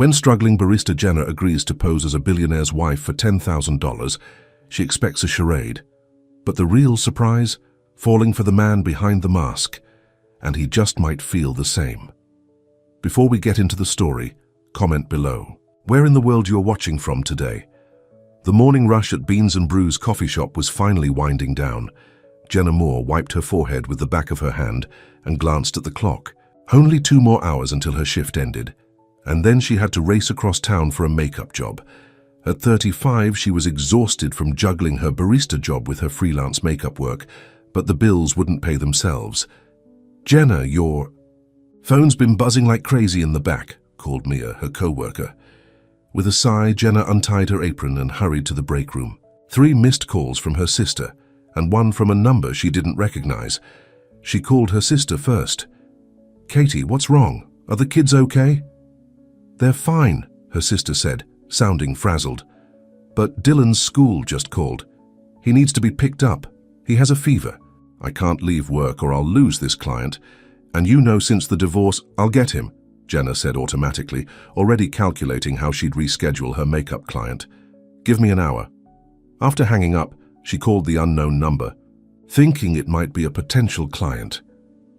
When struggling barista Jenna agrees to pose as a billionaire's wife for $10,000, she expects a charade. But the real surprise? Falling for the man behind the mask. And he just might feel the same. Before we get into the story, comment below. Where in the world you're watching from today? The morning rush at Beans and Brews coffee shop was finally winding down. Jenna Moore wiped her forehead with the back of her hand and glanced at the clock. Only 2 more hours until her shift ended. And then she had to race across town for a makeup job. At 35, she was exhausted from juggling her barista job with her freelance makeup work, but the bills wouldn't pay themselves. "Jenna, your phone's been buzzing like crazy in the back," called Mia, her co-worker. With a sigh, Jenna untied her apron and hurried to the break room. 3 missed calls from her sister, and 1 from a number she didn't recognize. She called her sister first. "Katie, what's wrong? Are the kids okay?" "They're fine," her sister said, sounding frazzled. "But Dylan's school just called. He needs to be picked up. He has a fever. I can't leave work or I'll lose this client. And you know since the divorce, I'll get him," Jenna said automatically, already calculating how she'd reschedule her makeup client. "Give me an hour." After hanging up, she called the unknown number, thinking it might be a potential client.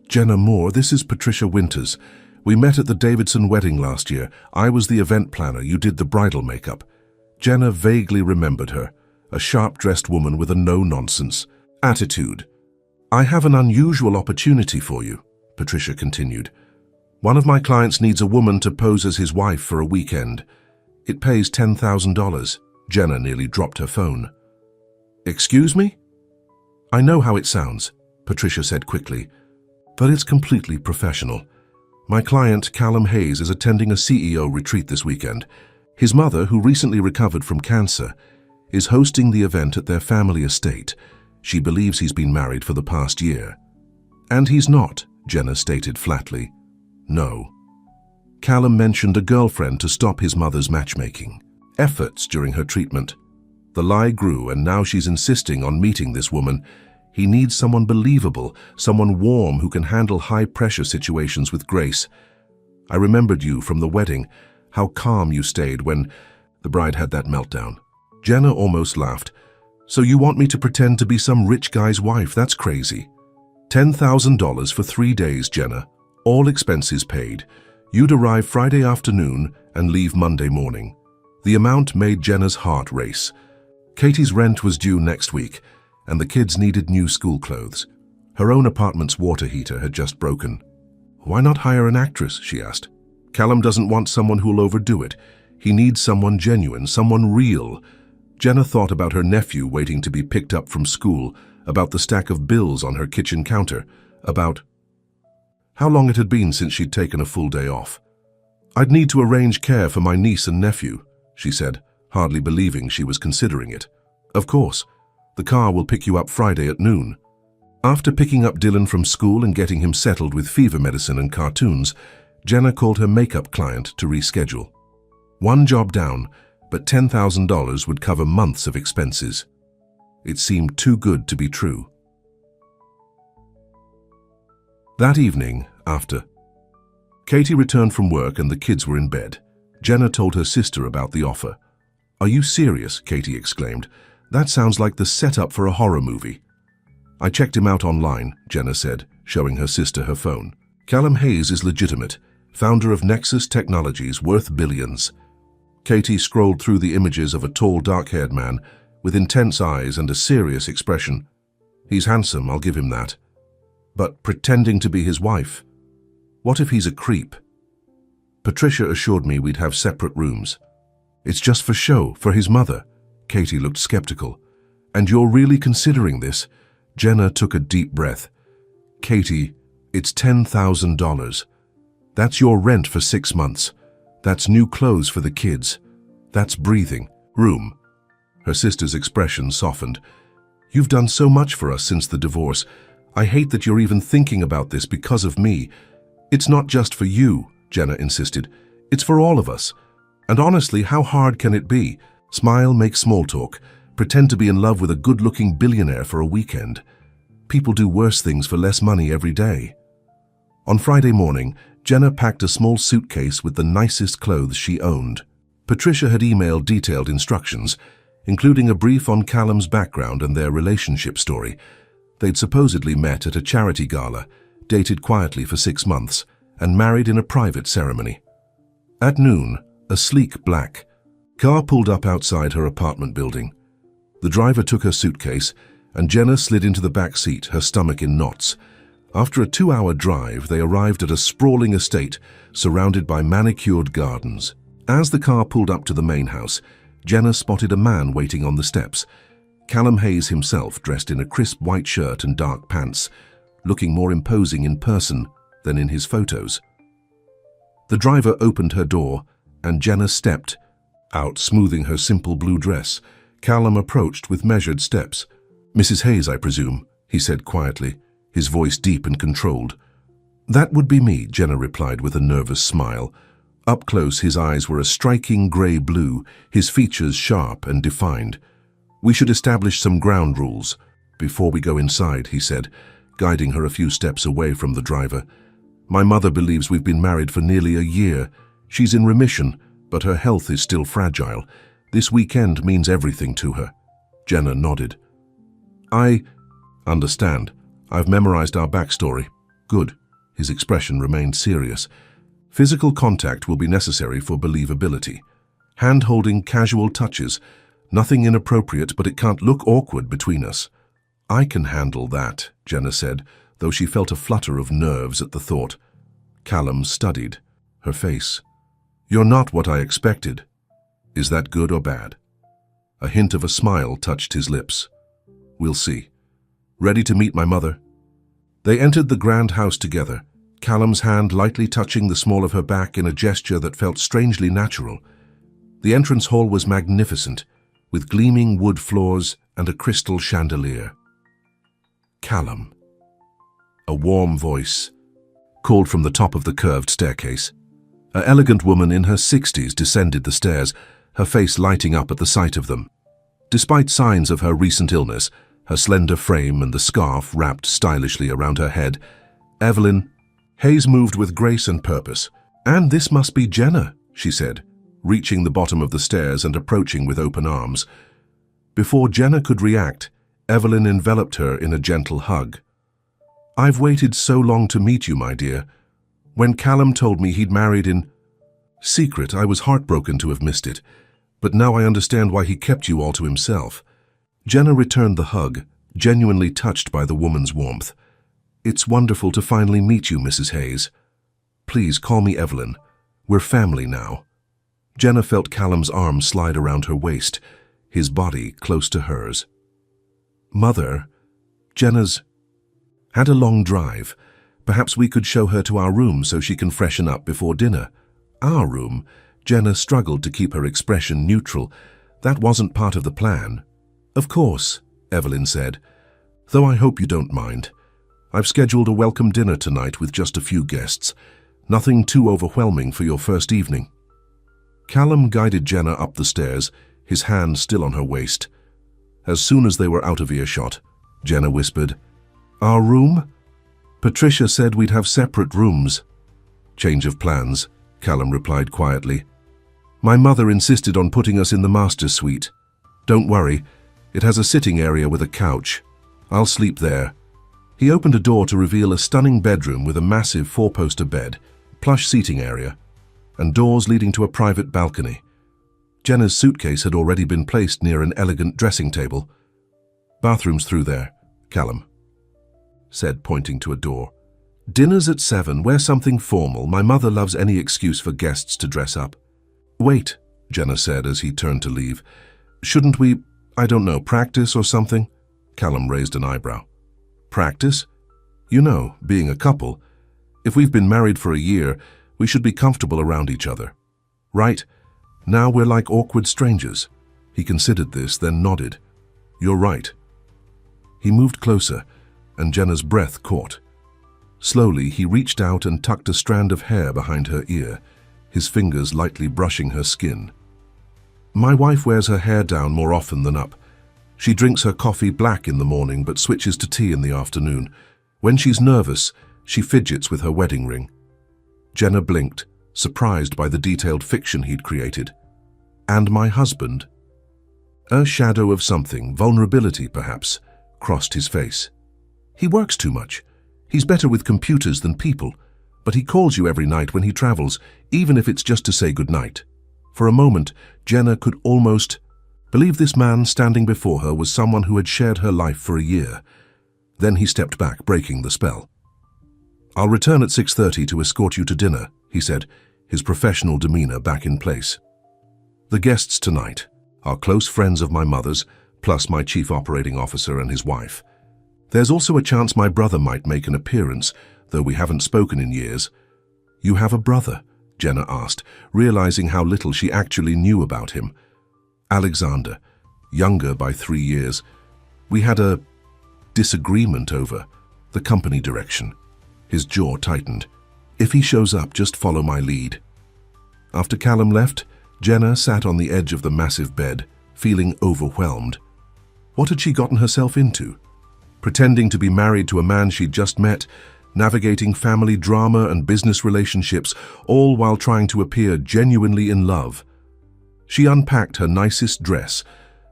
"Jenna Moore, this is Patricia Winters. We met at the Davidson wedding last year. I was the event planner. You did the bridal makeup." Jenna vaguely remembered her, a sharp-dressed woman with a no-nonsense attitude. "I have an unusual opportunity for you," Patricia continued. "One of my clients needs a woman to pose as his wife for a weekend. It pays $10,000. Jenna nearly dropped her phone. "Excuse me?" "I know how it sounds," Patricia said quickly, "but it's completely professional. My client, Callum Hayes, is attending a CEO retreat this weekend. His mother, who recently recovered from cancer, is hosting the event at their family estate. She believes he's been married for the past year." "And he's not," Jenna stated flatly. "No." Callum mentioned a girlfriend to stop his mother's matchmaking efforts during her treatment. The lie grew, and now she's insisting on meeting this woman. He needs someone believable, someone warm who can handle high-pressure situations with grace. "I remembered you from the wedding, how calm you stayed when the bride had that meltdown." Jenna almost laughed. "So you want me to pretend to be some rich guy's wife? That's crazy." $10,000 for 3 days, Jenna. All expenses paid. You'd arrive Friday afternoon and leave Monday morning. The amount made Jenna's heart race. Katie's rent was due next week, and the kids needed new school clothes. Her own apartment's water heater had just broken. "Why not hire an actress?" she asked. "Callum doesn't want someone who'll overdo it. He needs someone genuine, someone real." Jenna thought about her nephew waiting to be picked up from school, about the stack of bills on her kitchen counter, about how long it had been since she'd taken a full day off. "I'd need to arrange care for my niece and nephew," she said, hardly believing she was considering it. "Of course. The car will pick you up Friday at noon." After picking up Dylan from school and getting him settled with fever medicine and cartoons, Jenna called her makeup client to reschedule. 1 job down, but $10,000 would cover months of expenses. It seemed too good to be true. That evening, after Katie returned from work and the kids were in bed, Jenna told her sister about the offer. "Are you serious?" Katie exclaimed. "That sounds like the setup for a horror movie." "I checked him out online," Jenna said, showing her sister her phone. "Callum Hayes is legitimate, founder of Nexus Technologies, worth billions." Katie scrolled through the images of a tall, dark-haired man with intense eyes and a serious expression. "He's handsome, I'll give him that. But pretending to be his wife? What if he's a creep?" "Patricia assured me we'd have separate rooms." "It's just for show, for his mother." Katie looked skeptical. "And you're really considering this?" Jenna took a deep breath. "Katie, it's $10,000. That's your rent for 6 months. That's new clothes for the kids. That's breathing room." Her sister's expression softened. "You've done so much for us since the divorce. I hate that you're even thinking about this because of me." "It's not just for you," Jenna insisted. "It's for all of us. And honestly, how hard can it be? Smile, make small talk, pretend to be in love with a good-looking billionaire for a weekend. People do worse things for less money every day." On Friday morning, Jenna packed a small suitcase with the nicest clothes she owned. Patricia had emailed detailed instructions, including a brief on Callum's background and their relationship story. They'd supposedly met at a charity gala, dated quietly for 6 months, and married in a private ceremony. At noon, a sleek black car pulled up outside her apartment building. The driver took her suitcase, and Jenna slid into the back seat, her stomach in knots. After a 2-hour drive, they arrived at a sprawling estate surrounded by manicured gardens. As the car pulled up to the main house, Jenna spotted a man waiting on the steps. Callum Hayes himself, dressed in a crisp white shirt and dark pants, looking more imposing in person than in his photos. The driver opened her door, and Jenna stepped out, smoothing her simple blue dress. Callum approached with measured steps. "Mrs. Hayes, I presume," he said quietly, his voice deep and controlled. "That would be me," Jenna replied with a nervous smile. Up close, his eyes were a striking grey blue, his features sharp and defined. "We should establish some ground rules before we go inside," he said, guiding her a few steps away from the driver. "My mother believes we've been married for nearly a year. She's in remission, but her health is still fragile. This weekend means everything to her." Jenna nodded. "I understand. I've memorized our backstory." "Good." His expression remained serious. "Physical contact will be necessary for believability. Hand-holding, casual touches. Nothing inappropriate, but it can't look awkward between us." "I can handle that," Jenna said, though she felt a flutter of nerves at the thought. Callum studied her face. "You're not what I expected. Is that good or bad?" A hint of a smile touched his lips. "We'll see. Ready to meet my mother?" They entered the grand house together, Callum's hand lightly touching the small of her back in a gesture that felt strangely natural. The entrance hall was magnificent, with gleaming wood floors and a crystal chandelier. "Callum." A warm voice called from the top of the curved staircase. An elegant woman in her 60s descended the stairs, her face lighting up at the sight of them. Despite signs of her recent illness, her slender frame and the scarf wrapped stylishly around her head, Evelyn Hayes moved with grace and purpose. "And this must be Jenna," she said, reaching the bottom of the stairs and approaching with open arms. Before Jenna could react, Evelyn enveloped her in a gentle hug. "I've waited so long to meet you, my dear. When Callum told me he'd married in secret, I was heartbroken to have missed it, but now I understand why he kept you all to himself." Jenna returned the hug, genuinely touched by the woman's warmth. "It's wonderful to finally meet you, Mrs. Hayes. Please call me Evelyn. We're family now." Jenna felt Callum's arm slide around her waist, his body close to hers. "Mother, Jenna's had a long drive. Perhaps we could show her to our room so she can freshen up before dinner." "Our room?" Jenna struggled to keep her expression neutral. "That wasn't part of the plan." "Of course," Evelyn said, "though I hope you don't mind. I've scheduled a welcome dinner tonight with just a few guests. Nothing too overwhelming for your first evening." Callum guided Jenna up the stairs, his hand still on her waist. As soon as they were out of earshot, Jenna whispered, "Our room? Patricia said we'd have separate rooms." "Change of plans," Callum replied quietly. "My mother insisted on putting us in the master suite. Don't worry, it has a sitting area with a couch. I'll sleep there." He opened a door to reveal a stunning bedroom with a massive 4-poster bed, plush seating area, and doors leading to a private balcony. Jenna's suitcase had already been placed near an elegant dressing table. "Bathroom's through there," Callum said, pointing to a door. "Dinner's at 7. Wear something formal. My mother loves any excuse for guests to dress up." "Wait," Jenna said as he turned to leave. "Shouldn't we, I don't know, practice or something?" Callum raised an eyebrow. "Practice? You know, being a couple. If we've been married for a year, we should be comfortable around each other. Right? Now we're like awkward strangers." He considered this, then nodded. "You're right." He moved closer, and Jenna's breath caught. Slowly, he reached out and tucked a strand of hair behind her ear, his fingers lightly brushing her skin. "My wife wears her hair down more often than up. She drinks her coffee black in the morning but switches to tea in the afternoon. When she's nervous, she fidgets with her wedding ring." Jenna blinked, surprised by the detailed fiction he'd created. And my husband? A shadow of something, vulnerability perhaps, crossed his face. He works too much. He's better with computers than people, but he calls you every night when he travels, even if it's just to say goodnight. For a moment, Jenna could almost believe this man standing before her was someone who had shared her life for a year. Then he stepped back, breaking the spell. "I'll return at 6:30 to escort you to dinner," he said, his professional demeanor back in place. "The guests tonight are close friends of my mother's, plus my chief operating officer and his wife. There's also a chance my brother might make an appearance, though we haven't spoken in years." "You have a brother?" Jenna asked, realizing how little she actually knew about him. "Alexander, younger by 3 years. We had a disagreement over the company direction." His jaw tightened. "If he shows up, just follow my lead." After Callum left, Jenna sat on the edge of the massive bed, feeling overwhelmed. What had she gotten herself into? Pretending to be married to a man she'd just met, navigating family drama and business relationships, all while trying to appear genuinely in love. She unpacked her nicest dress,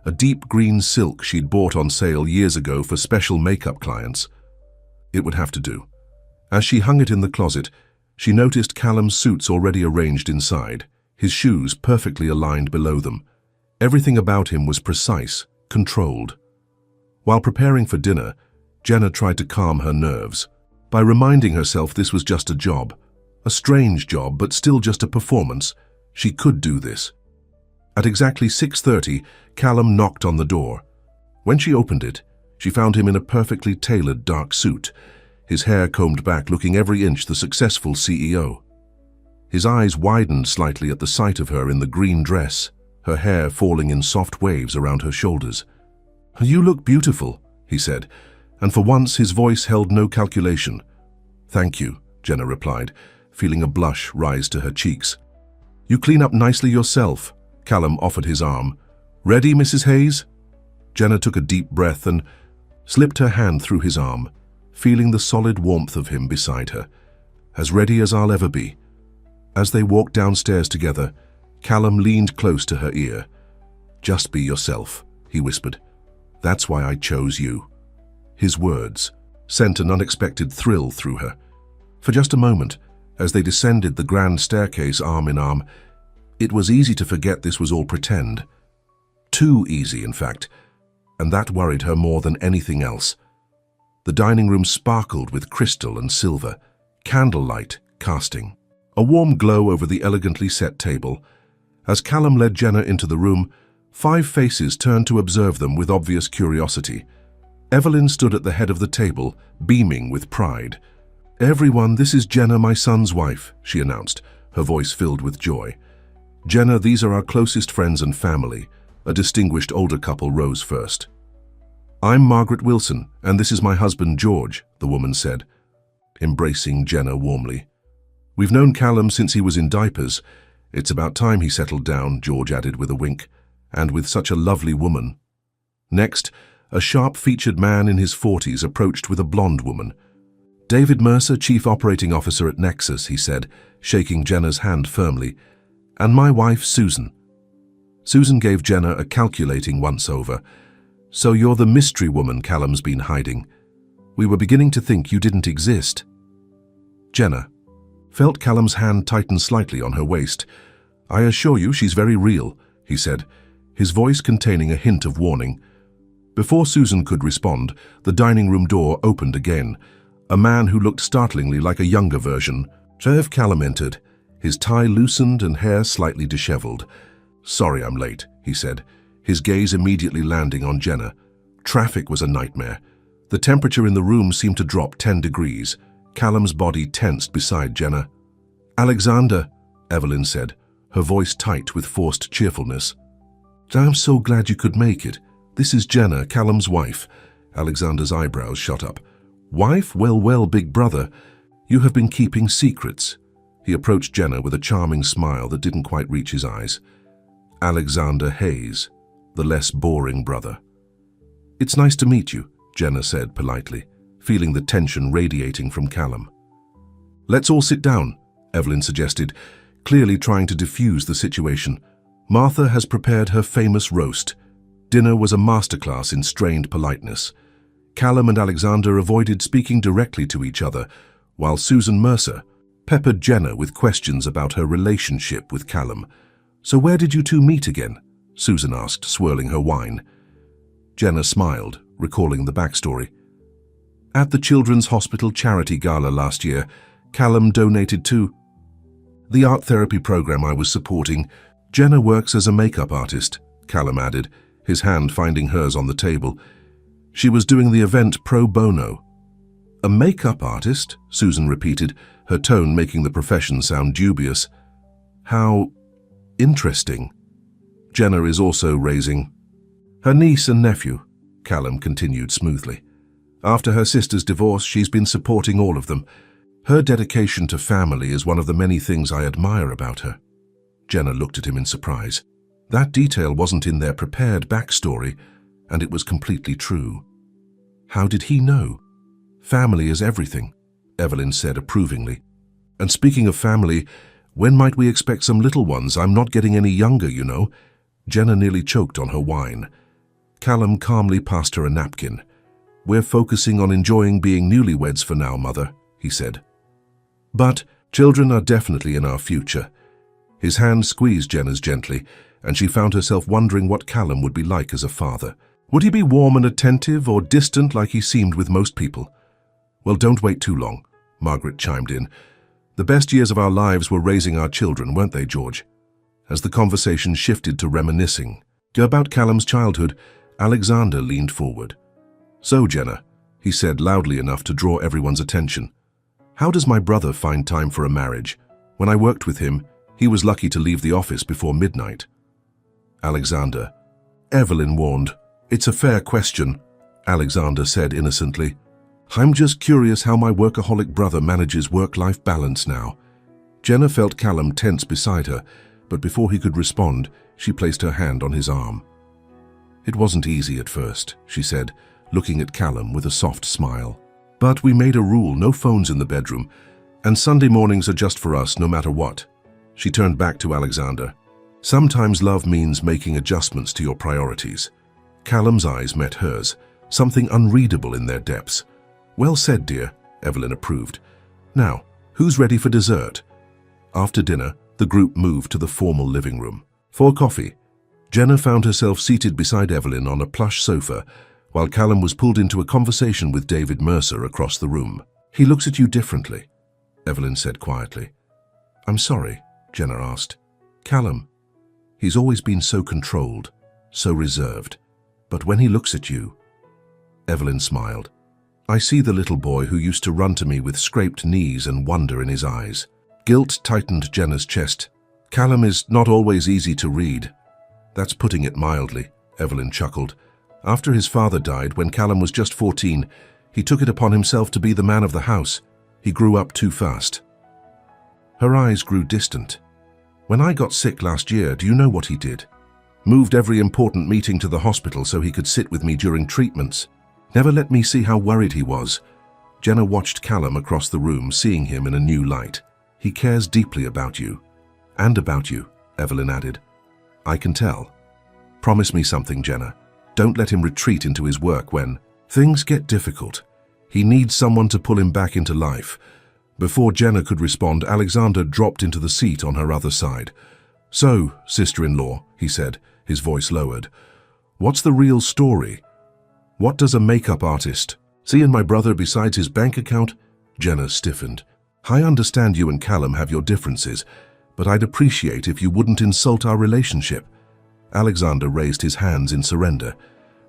a deep green silk she'd bought on sale years ago for special makeup clients. It would have to do. As she hung it in the closet, she noticed Callum's suits already arranged inside, his shoes perfectly aligned below them. Everything about him was precise, controlled. While preparing for dinner, Jenna tried to calm her nerves by reminding herself this was just a job. A strange job, but still just a performance. She could do this. At exactly 6:30, Callum knocked on the door. When she opened it, she found him in a perfectly tailored dark suit, his hair combed back, looking every inch the successful CEO. His eyes widened slightly at the sight of her in the green dress, her hair falling in soft waves around her shoulders. "You look beautiful," he said, and for once his voice held no calculation. "Thank you," Jenna replied, feeling a blush rise to her cheeks. "You clean up nicely yourself," Callum offered his arm. "Ready, Mrs. Hayes?" Jenna took a deep breath and slipped her hand through his arm, feeling the solid warmth of him beside her. "As ready as I'll ever be." As they walked downstairs together, Callum leaned close to her ear. "Just be yourself," he whispered. "That's why I chose you." His words sent an unexpected thrill through her. For just a moment, as they descended the grand staircase arm in arm, it was easy to forget this was all pretend. Too easy, in fact, and that worried her more than anything else. The dining room sparkled with crystal and silver, candlelight casting a warm glow over the elegantly set table. As Callum led Jenna into the room, 5 faces turned to observe them with obvious curiosity. Evelyn stood at the head of the table, beaming with pride. "Everyone, this is Jenna, my son's wife," she announced, her voice filled with joy. "Jenna, these are our closest friends and family." A distinguished older couple rose first. "I'm Margaret Wilson, and this is my husband, George," the woman said, embracing Jenna warmly. "We've known Callum since he was in diapers. It's about time he settled down," George added with a wink, "and with such a lovely woman." Next, a sharp-featured man in his 40s approached with a blonde woman. "David Mercer, Chief Operating Officer at Nexus," he said, shaking Jenna's hand firmly. "And my wife, Susan." Susan gave Jenna a calculating once-over. "So you're the mystery woman Callum's been hiding. We were beginning to think you didn't exist." Jenna felt Callum's hand tighten slightly on her waist. "I assure you she's very real," he said, his voice containing a hint of warning. Before Susan could respond, the dining room door opened again. A man who looked startlingly like a younger version. Sheriff Callum entered, his tie loosened and hair slightly disheveled. "Sorry I'm late," he said, his gaze immediately landing on Jenna. Traffic was a nightmare. The temperature in the room seemed to drop 10 degrees. Callum's body tensed beside Jenna. "Alexander," Evelyn said, her voice tight with forced cheerfulness. "I'm so glad you could make it. This is Jenna, Callum's wife." Alexander's eyebrows shot up. "Wife? Well, big brother. You have been keeping secrets." He approached Jenna with a charming smile that didn't quite reach his eyes. "Alexander Hayes, the less boring brother." "It's nice to meet you," Jenna said politely, feeling the tension radiating from Callum. "Let's all sit down," Evelyn suggested, clearly trying to diffuse the situation. Martha has prepared her famous roast. Dinner was a masterclass in strained politeness. Callum and Alexander avoided speaking directly to each other, while Susan Mercer peppered Jenna with questions about her relationship with Callum. "So where did you two meet again?" Susan asked, swirling her wine. Jenna smiled, recalling the backstory. "At the Children's Hospital charity gala last year, Callum donated to the art therapy program I was supporting. Jenna works as a makeup artist," Callum added, his hand finding hers on the table. "She was doing the event pro bono." "A makeup artist?" Susan repeated, her tone making the profession sound dubious. "How interesting." Jenna is also raising her niece and nephew, Callum continued smoothly. "After her sister's divorce, she's been supporting all of them. Her dedication to family is one of the many things I admire about her." Jenna looked at him in surprise. That detail wasn't in their prepared backstory, and it was completely true. How did he know? "Family is everything," Evelyn said approvingly. "And speaking of family, when might we expect some little ones? I'm not getting any younger, you know." Jenna nearly choked on her wine. Callum calmly passed her a napkin. "We're focusing on enjoying being newlyweds for now, Mother," he said. "But children are definitely in our future." His hand squeezed Jenna's gently, and she found herself wondering what Callum would be like as a father. Would he be warm and attentive or distant like he seemed with most people? "Well, don't wait too long," Margaret chimed in. "The best years of our lives were raising our children, weren't they, George?" As the conversation shifted to reminiscing about Callum's childhood, Alexander leaned forward. "So, Jenna," he said loudly enough to draw everyone's attention, "how does my brother find time for a marriage? When I worked with him, he was lucky to leave the office before midnight." Alexander. Evelyn warned. "It's a fair question," Alexander said innocently. "I'm just curious how my workaholic brother manages work-life balance now." Jenna felt Callum tense beside her, but before he could respond, she placed her hand on his arm. "It wasn't easy at first," she said, looking at Callum with a soft smile. "But we made a rule, no phones in the bedroom, and Sunday mornings are just for us, no matter what." She turned back to Alexander. "Sometimes love means making adjustments to your priorities." Callum's eyes met hers, something unreadable in their depths. "Well said, dear," Evelyn approved. "Now, who's ready for dessert?" After dinner, the group moved to the formal living room. For coffee, Jenna found herself seated beside Evelyn on a plush sofa, while Callum was pulled into a conversation with David Mercer across the room. "He looks at you differently," Evelyn said quietly. "I'm sorry," Jenna asked. "Callum, he's always been so controlled, so reserved. But when he looks at you..." Evelyn smiled. "I see the little boy who used to run to me with scraped knees and wonder in his eyes." Guilt tightened Jenna's chest. "Callum is not always easy to read." "That's putting it mildly," Evelyn chuckled. "After his father died, when Callum was just 14, he took it upon himself to be the man of the house. He grew up too fast." Her eyes grew distant. "When I got sick last year, do you know what he did? Moved every important meeting to the hospital so he could sit with me during treatments. Never let me see how worried he was." Jenna watched Callum across the room, seeing him in a new light. "He cares deeply about you." "And about you," Evelyn added. "I can tell." "Promise me something, Jenna. Don't let him retreat into his work when things get difficult. He needs someone to pull him back into life." Before Jenna could respond, Alexander dropped into the seat on her other side. "So, sister-in-law," he said, his voice lowered, "what's the real story? What does a makeup artist see in my brother besides his bank account?" Jenna stiffened. "I understand you and Callum have your differences, but I'd appreciate if you wouldn't insult our relationship." Alexander raised his hands in surrender.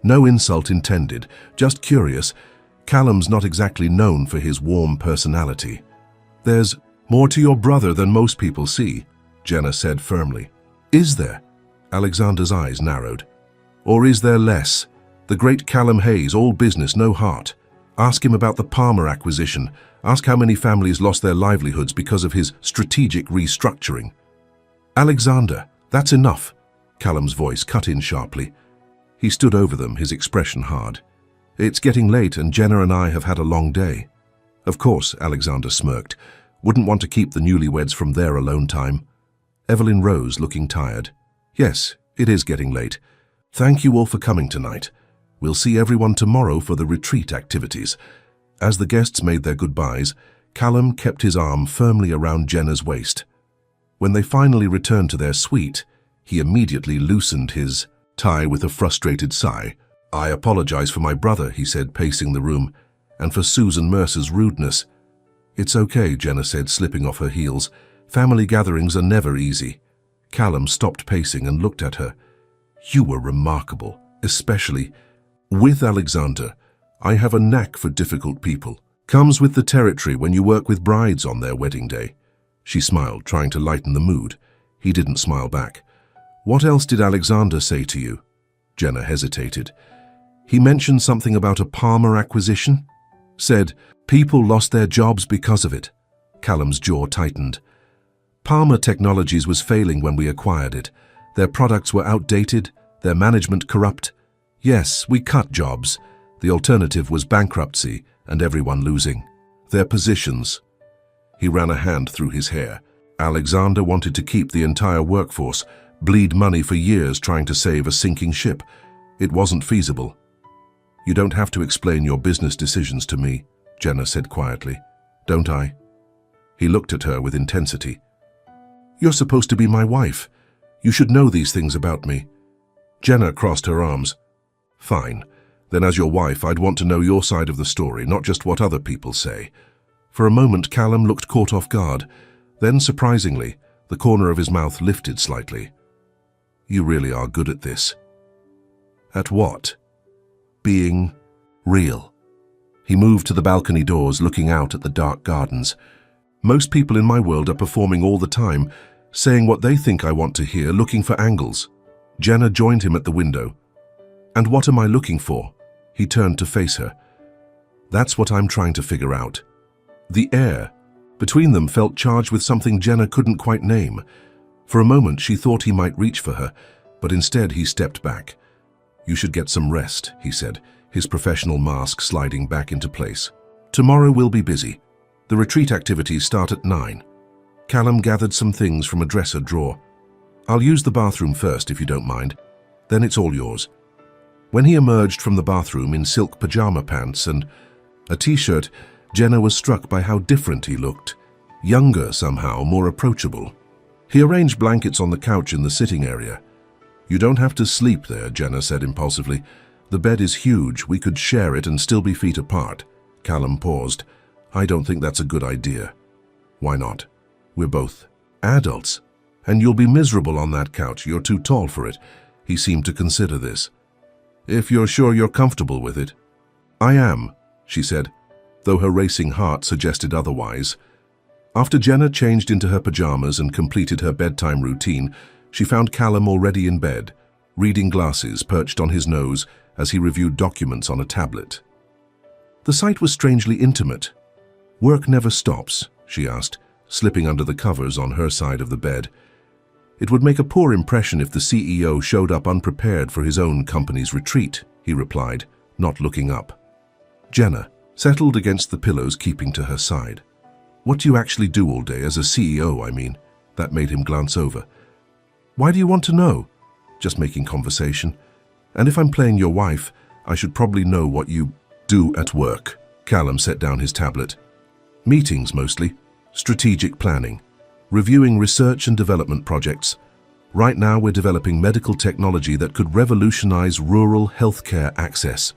"No insult intended, just curious. Callum's not exactly known for his warm personality." "There's more to your brother than most people see," Jenna said firmly. "Is there?" Alexander's eyes narrowed. "Or is there less? The great Callum Hayes, all business, no heart. Ask him about the Palmer acquisition. Ask how many families lost their livelihoods because of his strategic restructuring." "Alexander, that's enough," Callum's voice cut in sharply. He stood over them, his expression hard. "It's getting late and Jenna and I have had a long day." "Of course," Alexander smirked. Wouldn't want to keep the newlyweds from their alone time. Evelyn rose, looking tired. Yes, it is getting late. Thank you all for coming tonight. We'll see everyone tomorrow for the retreat activities. As the guests made their goodbyes, Callum kept his arm firmly around Jenna's waist. When they finally returned to their suite, he immediately loosened his tie with a frustrated sigh. I apologize for my brother, he said, pacing the room, and for Susan Mercer's rudeness. It's okay, Jenna said, slipping off her heels. Family gatherings are never easy. Callum stopped pacing and looked at her. You were remarkable, especially with Alexander. I have a knack for difficult people. Comes with the territory when you work with brides on their wedding day. She smiled, trying to lighten the mood. He didn't smile back. What else did Alexander say to you? Jenna hesitated. He mentioned something about a Palmer acquisition. Said, people lost their jobs because of it. Callum's jaw tightened. Palmer Technologies was failing when we acquired it. Their products were outdated, their management corrupt. Yes, we cut jobs. The alternative was bankruptcy and everyone losing. Their positions. He ran a hand through his hair. Alexander wanted to keep the entire workforce, bleed money for years trying to save a sinking ship. It wasn't feasible. You don't have to explain your business decisions to me, Jenna said quietly. Don't I? He looked at her with intensity. You're supposed to be my wife. You should know these things about me. Jenna crossed her arms. Fine. Then as your wife, I'd want to know your side of the story, not just what other people say. For a moment, Callum looked caught off guard. Then, surprisingly, the corner of his mouth lifted slightly. You really are good at this. At what? Being real. He moved to the balcony doors, looking out at the dark gardens. Most people in my world are performing all the time, saying what they think I want to hear, looking for angles. Jenna joined him at the window. And what am I looking for? He turned to face her. That's what I'm trying to figure out. The air between them felt charged with something Jenna couldn't quite name. For a moment she thought he might reach for her, but instead he stepped back. You should get some rest, he said, his professional mask sliding back into place. Tomorrow we'll be busy. The retreat activities start at 9. Callum gathered some things from a dresser drawer. I'll use the bathroom first, if you don't mind. Then it's all yours. When he emerged from the bathroom in silk pajama pants and a t-shirt, Jenna was struck by how different he looked. Younger somehow, more approachable. He arranged blankets on the couch in the sitting area. You don't have to sleep there, Jenna said impulsively. The bed is huge, we could share it and still be feet apart. Callum paused. I don't think that's a good idea. Why not? We're both adults. And you'll be miserable on that couch, you're too tall for it. He seemed to consider this. If you're sure you're comfortable with it. I am, she said, though her racing heart suggested otherwise. After Jenna changed into her pajamas and completed her bedtime routine, she found Callum already in bed, reading glasses perched on his nose as he reviewed documents on a tablet. The sight was strangely intimate. Work never stops, she asked, slipping under the covers on her side of the bed. It would make a poor impression if the CEO showed up unprepared for his own company's retreat, he replied, not looking up. Jenna settled against the pillows, keeping to her side. What do you actually do all day, as a CEO, I mean? That made him glance over. Why do you want to know? Just making conversation. And if I'm playing your wife, I should probably know what you do at work. Callum set down his tablet. Meetings mostly. Strategic planning. Reviewing research and development projects. Right now we're developing medical technology that could revolutionize rural healthcare access.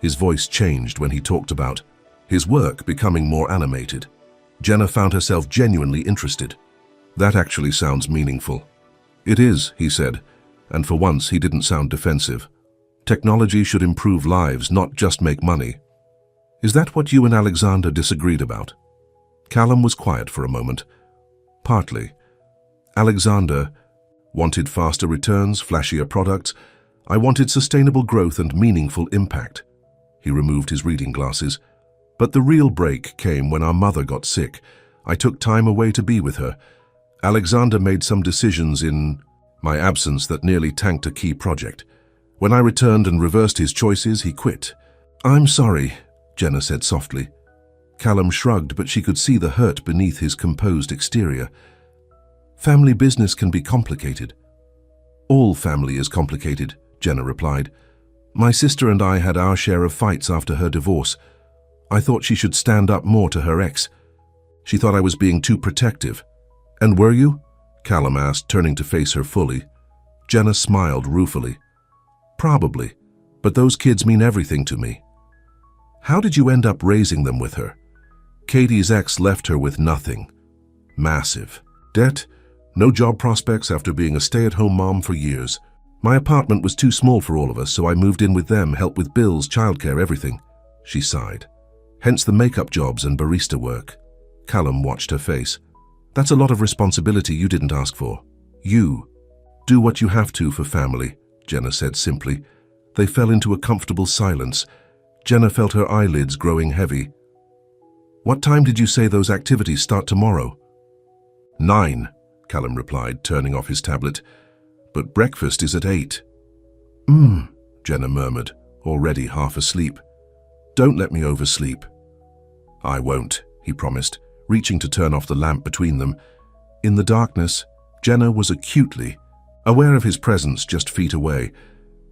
His voice changed when he talked about his work becoming more animated. Jenna found herself genuinely interested. That actually sounds meaningful. It is, he said, and for once he didn't sound defensive. Technology should improve lives, not just make money. Is that what you and Alexander disagreed about? Callum was quiet for a moment. Partly. Alexander wanted faster returns, flashier products. I wanted sustainable growth and meaningful impact. He removed his reading glasses. But the real break came when our mother got sick. I took time away to be with her. Alexander made some decisions in my absence that nearly tanked a key project. When I returned and reversed his choices, he quit. I'm sorry, Jenna said softly. Callum shrugged, but she could see the hurt beneath his composed exterior. Family business can be complicated. All family is complicated, Jenna replied. My sister and I had our share of fights after her divorce. I thought she should stand up more to her ex. She thought I was being too protective. And were you? Callum asked, turning to face her fully. Jenna smiled ruefully. Probably, but those kids mean everything to me. How did you end up raising them with her? Katie's ex left her with nothing. Massive. Debt, no job prospects after being a stay-at-home mom for years. My apartment was too small for all of us, so I moved in with them, helped with bills, childcare, everything. She sighed. Hence the makeup jobs and barista work. Callum watched her face. That's a lot of responsibility you didn't ask for. You. Do what you have to for family, Jenna said simply. They fell into a comfortable silence. Jenna felt her eyelids growing heavy. What time did you say those activities start tomorrow? 9, Callum replied, turning off his tablet. But breakfast is at 8. Jenna murmured, already half asleep. Don't let me oversleep. I won't, he promised, reaching to turn off the lamp between them. In the darkness, Jenna was acutely aware of his presence just feet away.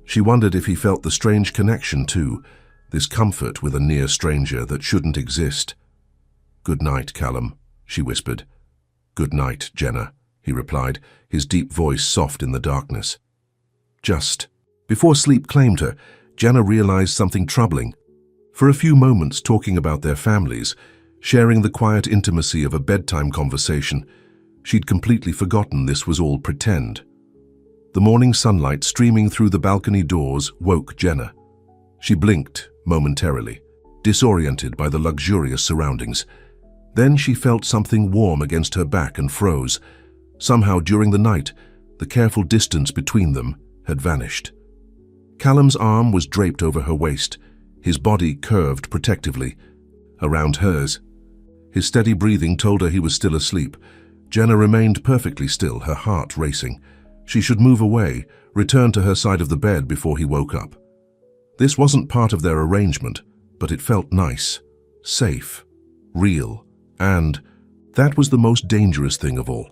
She wondered if he felt the strange connection too, this comfort with a near stranger that shouldn't exist. Good night, Callum, she whispered. Good night, Jenna, he replied, his deep voice soft in the darkness. Just before sleep claimed her, Jenna realized something troubling. For a few moments talking about their families, sharing the quiet intimacy of a bedtime conversation, she'd completely forgotten this was all pretend. The morning sunlight streaming through the balcony doors woke Jenna. She blinked momentarily, disoriented by the luxurious surroundings. Then she felt something warm against her back and froze. Somehow during the night, the careful distance between them had vanished. Callum's arm was draped over her waist, his body curved protectively around hers. His steady breathing told her he was still asleep. Jenna remained perfectly still, her heart racing. She should move away, return to her side of the bed before he woke up. This wasn't part of their arrangement, but it felt nice, safe, real, and that was the most dangerous thing of all.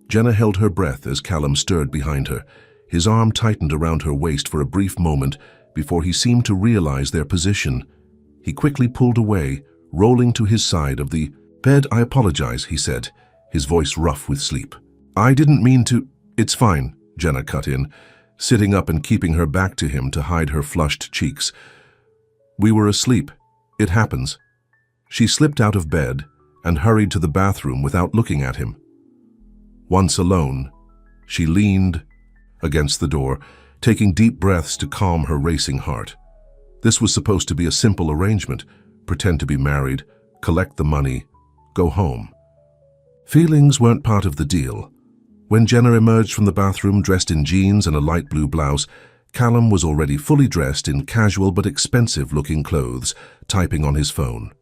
Jenna held her breath as Callum stirred behind her. His arm tightened around her waist for a brief moment before he seemed to realize their position. He quickly pulled away, rolling to his side of the bed. I apologize, he said, his voice rough with sleep. I didn't mean to. It's fine, Jenna cut in, sitting up and keeping her back to him to hide her flushed cheeks. We were asleep. It happens. She slipped out of bed and hurried to the bathroom without looking at him. Once alone, she leaned against the door, taking deep breaths to calm her racing heart. This was supposed to be a simple arrangement: pretend to be married, collect the money, go home. Feelings weren't part of the deal. When Jenna emerged from the bathroom dressed in jeans and a light blue blouse, Callum was already fully dressed in casual but expensive-looking clothes, typing on his phone.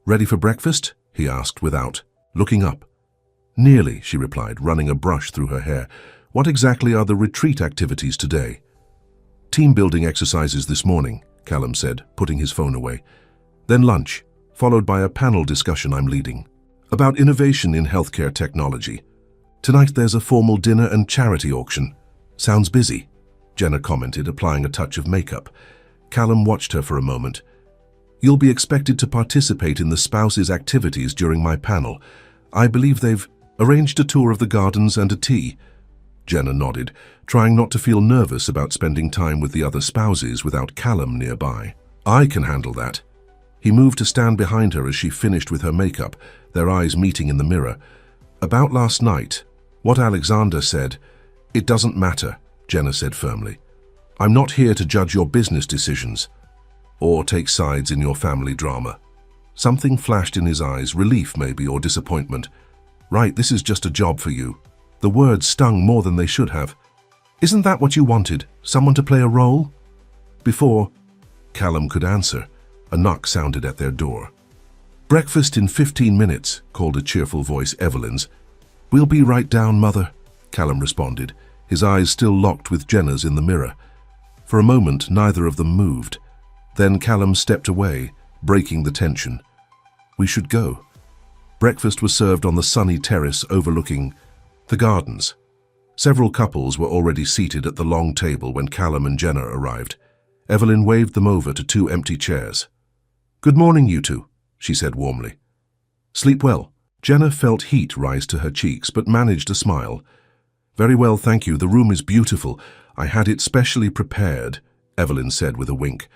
Ready for breakfast? He asked without looking up. Nearly, she replied, running a brush through her hair. What exactly are the retreat activities today? Team-building exercises this morning, Callum said, putting his phone away. Then lunch, followed by a panel discussion I'm leading about innovation in healthcare technology. Tonight there's a formal dinner and charity auction. Sounds busy, Jenna commented, applying a touch of makeup. Callum watched her for a moment. You'll be expected to participate in the spouses' activities during my panel. I believe they've arranged a tour of the gardens and a tea. Jenna nodded, trying not to feel nervous about spending time with the other spouses without Callum nearby. I can handle that. He moved to stand behind her as she finished with her makeup, their eyes meeting in the mirror. About last night, what Alexander said, it doesn't matter, Jenna said firmly. I'm not here to judge your business decisions or take sides in your family drama. Something flashed in his eyes, relief maybe, or disappointment. Right, this is just a job for you. The words stung more than they should have. Isn't that what you wanted? Someone to play a role? Before Callum could answer, a knock sounded at their door. Breakfast in 15 minutes, called a cheerful voice, Evelyn's. We'll be right down, Mother, Callum responded, his eyes still locked with Jenna's in the mirror. For a moment, neither of them moved. Then Callum stepped away, breaking the tension. We should go. Breakfast was served on the sunny terrace overlooking the gardens. Several couples were already seated at the long table when Callum and Jenna arrived. Evelyn waved them over to two empty chairs. "Good morning, you two," she said warmly. "Sleep well." Jenna felt heat rise to her cheeks, but managed a smile. "Very well, thank you. The room is beautiful. I had it specially prepared," Evelyn said with a wink.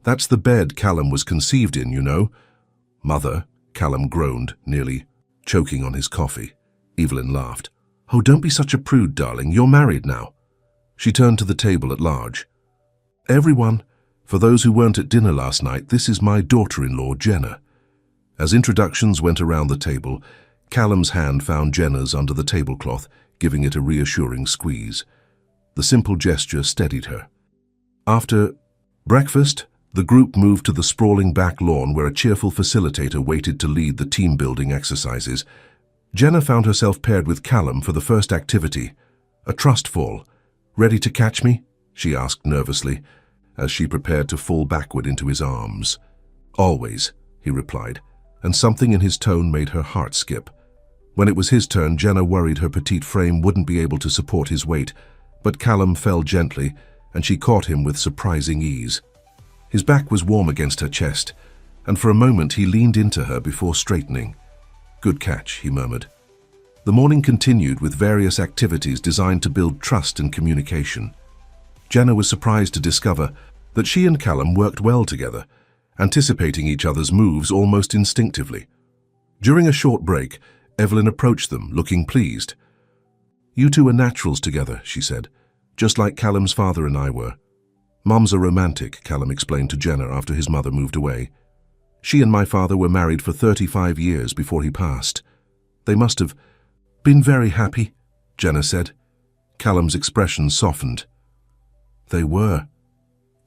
"That's the bed Callum was conceived in, you know." "Mother," Callum groaned, nearly choking on his coffee. Evelyn laughed. "Oh, don't be such a prude, darling. You're married now." She turned to the table at large. "Everyone, for those who weren't at dinner last night, this is my daughter-in-law, Jenna." As introductions went around the table, Callum's hand found Jenna's under the tablecloth, giving it a reassuring squeeze. The simple gesture steadied her. After breakfast, the group moved to the sprawling back lawn where a cheerful facilitator waited to lead the team-building exercises. Jenna found herself paired with Callum for the first activity, a trust fall. "Ready to catch me?" she asked nervously, as she prepared to fall backward into his arms. "Always," he replied, and something in his tone made her heart skip. When it was his turn, Jenna worried her petite frame wouldn't be able to support his weight, but Callum fell gently, and she caught him with surprising ease. His back was warm against her chest, and for a moment he leaned into her before straightening. "Good catch," he murmured. The morning continued with various activities designed to build trust and communication. Jenna was surprised to discover that she and Callum worked well together, anticipating each other's moves almost instinctively. During a short break, Evelyn approached them, looking pleased. "You two are naturals together," she said, "just like Callum's father and I were." "Mum's a romantic," Callum explained to Jenna after his mother moved away. "She and my father were married for 35 years before he passed. They must have been very happy," Jenna said. Callum's expression softened. "They were.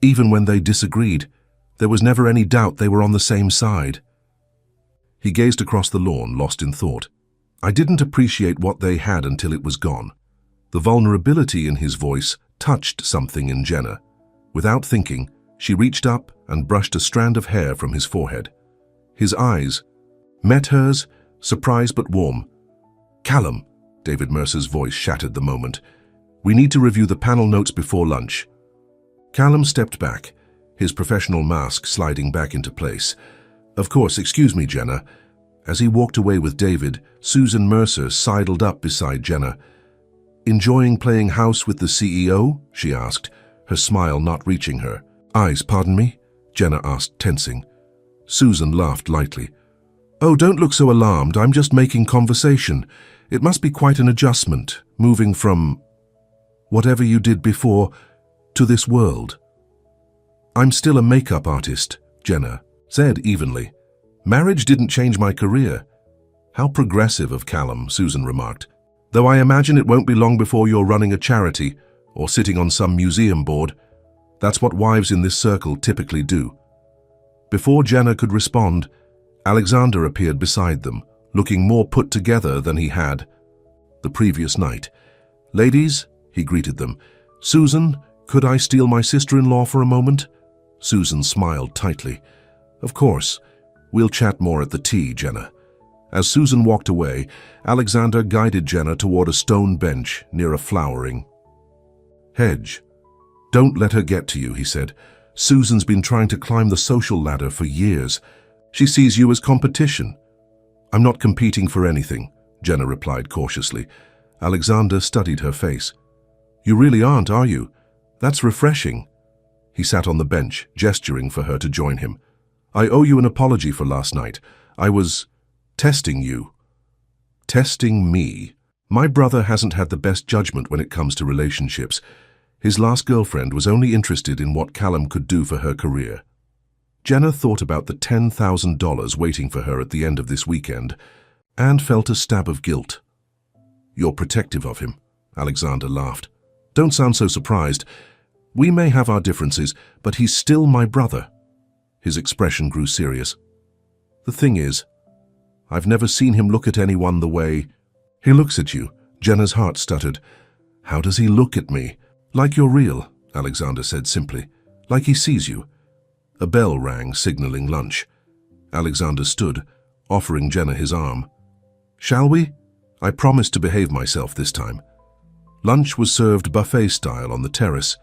Even when they disagreed, there was never any doubt they were on the same side." He gazed across the lawn, lost in thought. "I didn't appreciate what they had until it was gone." The vulnerability in his voice touched something in Jenna. Without thinking, she reached up and brushed a strand of hair from his forehead. His eyes met hers, surprised but warm. "Callum," David Mercer's voice shattered the moment. "We need to review the panel notes before lunch." Callum stepped back, his professional mask sliding back into place. "Of course, excuse me, Jenna." As he walked away with David, Susan Mercer sidled up beside Jenna. "Enjoying playing house with the CEO?" she asked, her smile not reaching her. "Eyes, pardon me?" Jenna asked, tensing. Susan laughed lightly. "Oh, don't look so alarmed. I'm just making conversation. It must be quite an adjustment, moving from whatever you did before to this world." "I'm still a makeup artist," Jenna said evenly. "Marriage didn't change my career." "How progressive of Callum," Susan remarked. "Though I imagine it won't be long before you're running a charity or sitting on some museum board. That's what wives in this circle typically do." Before Jenna could respond, Alexander appeared beside them, looking more put together than he had the previous night. "Ladies," he greeted them. "Susan, could I steal my sister-in-law for a moment?" Susan smiled tightly. "Of course. We'll chat more at the tea, Jenna." As Susan walked away, Alexander guided Jenna toward a stone bench near a flowering hedge. "Don't let her get to you," he said. "Susan's been trying to climb the social ladder for years. She sees you as competition." "I'm not competing for anything," Jenna replied cautiously. Alexander studied her face. "You really aren't, are you? That's refreshing." He sat on the bench, gesturing for her to join him. "I owe you an apology for last night. I was testing you." "Testing me?" "My brother hasn't had the best judgment when it comes to relationships. His last girlfriend was only interested in what Callum could do for her career." Jenna thought about the $10,000 waiting for her at the end of this weekend and felt a stab of guilt. "You're protective of him," Alexander laughed. "Don't sound so surprised. We may have our differences, but he's still my brother." His expression grew serious. "The thing is, I've never seen him look at anyone the way he looks at you." Jenna's heart stuttered. "How does he look at me?" "Like you're real," Alexander said simply. "Like he sees you." A bell rang, signaling lunch. Alexander stood, offering Jenna his arm. "Shall we? I promise to behave myself this time." Lunch was served buffet style on the terrace.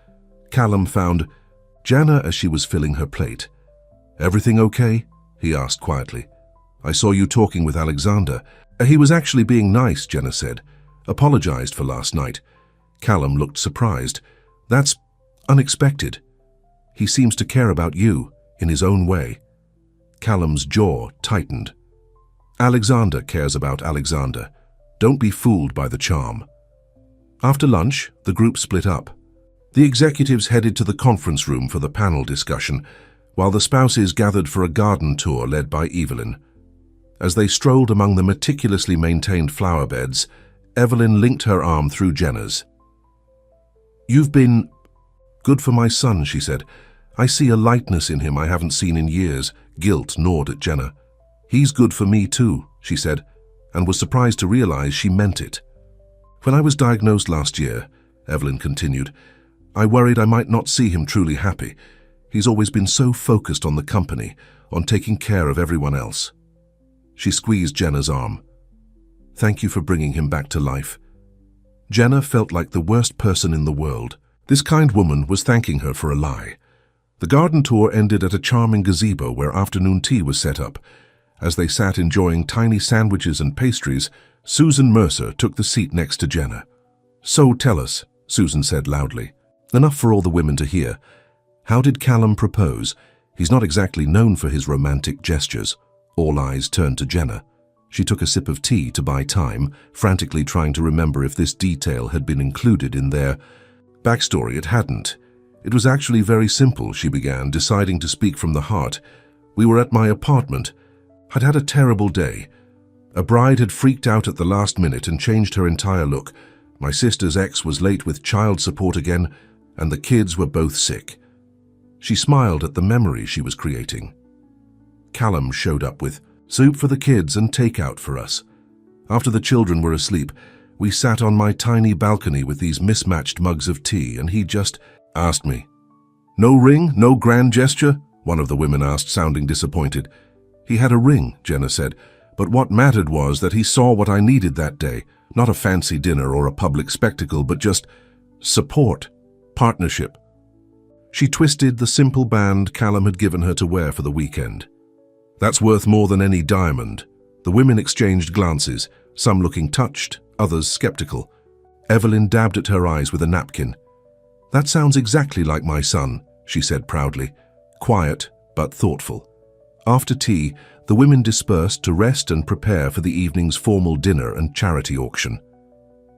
Callum found Jenna as she was filling her plate. "Everything okay?" he asked quietly. "I saw you talking with Alexander." "He was actually being nice," Jenna said. "Apologized for last night." Callum looked surprised. "That's unexpected. He seems to care about you, in his own way." Callum's jaw tightened. "Alexander cares about Alexander. Don't be fooled by the charm." After lunch, the group split up. The executives headed to the conference room for the panel discussion, while the spouses gathered for a garden tour led by Evelyn. As they strolled among the meticulously maintained flower beds, Evelyn linked her arm through Jenna's. "You've been good for my son," she said. "I see a lightness in him I haven't seen in years." Guilt gnawed at Jenna. "He's good for me too," she said, and was surprised to realize she meant it. "When I was diagnosed last year," Evelyn continued, "I worried I might not see him truly happy. He's always been so focused on the company, on taking care of everyone else." She squeezed Jenna's arm. "Thank you for bringing him back to life." Jenna felt like the worst person in the world. This kind woman was thanking her for a lie. The garden tour ended at a charming gazebo where afternoon tea was set up. As they sat enjoying tiny sandwiches and pastries, Susan Mercer took the seat next to Jenna. "So tell us," Susan said loudly. Enough for all the women to hear. "How did Callum propose? He's not exactly known for his romantic gestures." All eyes turned to Jenna. She took a sip of tea to buy time, frantically trying to remember if this detail had been included in their backstory. It hadn't. "It was actually very simple," she began, deciding to speak from the heart. "We were at my apartment. I'd had a terrible day. A bride had freaked out at the last minute and changed her entire look. My sister's ex was late with child support again, and the kids were both sick." She smiled at the memory she was creating. Callum showed up with soup for the kids and takeout for us. After the children were asleep, we sat on my tiny balcony with these mismatched mugs of tea, and he just asked me. "No ring, no grand gesture?" one of the women asked, sounding disappointed. "He had a ring," Jenna said, "but what mattered was that he saw what I needed that day. Not a fancy dinner or a public spectacle, but just support, partnership." She twisted the simple band Callum had given her to wear for the weekend. "That's worth more than any diamond." The women exchanged glances, some looking touched, others skeptical. Evelyn dabbed at her eyes with a napkin. "That sounds exactly like my son," she said proudly, quiet but thoughtful. After tea, the women dispersed to rest and prepare for the evening's formal dinner and charity auction.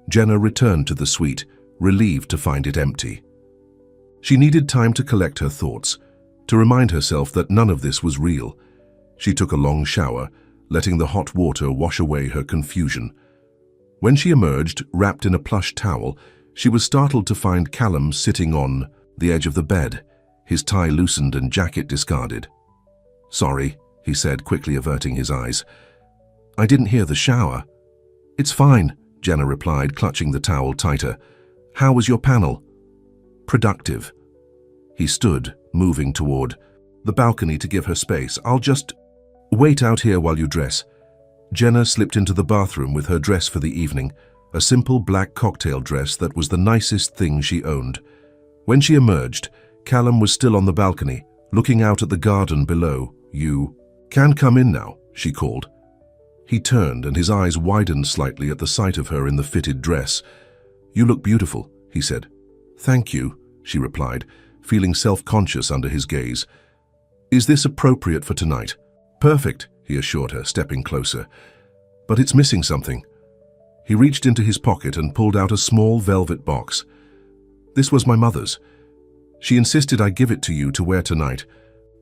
Jenna returned to the suite, relieved to find it empty. She needed time to collect her thoughts, to remind herself that none of this was real. She took a long shower, letting the hot water wash away her confusion. When she emerged, wrapped in a plush towel, she was startled to find Callum sitting on the edge of the bed, his tie loosened and jacket discarded. "Sorry," he said, quickly averting his eyes. "I didn't hear the shower." "It's fine," Jenna replied, clutching the towel tighter. "How was your panel?" "Productive." He stood, moving toward the balcony to give her space. "I'll just wait out here while you dress." Jenna slipped into the bathroom with her dress for the evening, a simple black cocktail dress that was the nicest thing she owned. When she emerged, Callum was still on the balcony, looking out at the garden below. "You can come in now," she called. He turned and his eyes widened slightly at the sight of her in the fitted dress. "You look beautiful," he said. "Thank you," she replied, feeling self-conscious under his gaze. "Is this appropriate for tonight?" "Perfect," he assured her, stepping closer. "But it's missing something." He reached into his pocket and pulled out a small velvet box. "This was my mother's. She insisted I give it to you to wear tonight."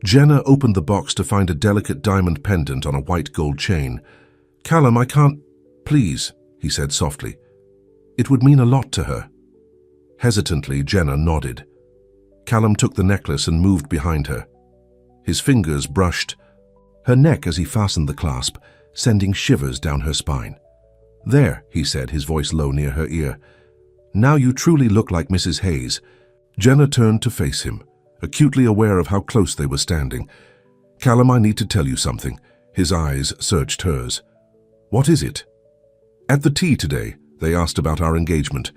Jenna opened the box to find a delicate diamond pendant on a white gold chain. "Callum, I can't—" "Please," he said softly. It would mean a lot to her. Hesitantly, Jenna nodded. Callum took the necklace and moved behind her. His fingers brushed her neck as he fastened the clasp, sending shivers down her spine. "There," he said, his voice low near her ear. "Now you truly look like Mrs. Hayes." Jenna turned to face him, acutely aware of how close they were standing. "Callum, I need to tell you something." His eyes searched hers. "What is it?" "At the tea today, they asked about our engagement.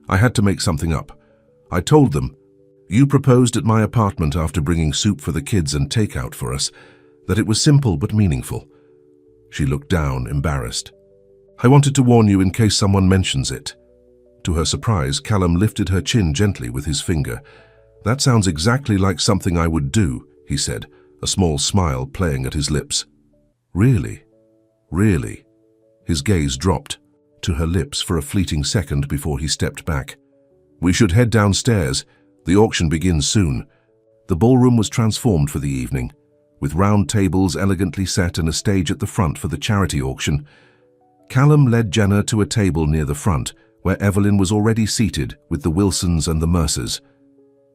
I had to make something up. I told them, you proposed at my apartment after bringing soup for the kids and takeout for us, that it was simple but meaningful." She looked down, embarrassed. "I wanted to warn you in case someone mentions it." To her surprise, Callum lifted her chin gently with his finger. "That sounds exactly like something I would do," he said, a small smile playing at his lips. "Really? Really?" His gaze dropped to her lips for a fleeting second before he stepped back. "We should head downstairs. The auction begins soon." The ballroom was transformed for the evening, with round tables elegantly set and a stage at the front for the charity auction. Callum led Jenna to a table near the front, where Evelyn was already seated with the Wilsons and the Mercers.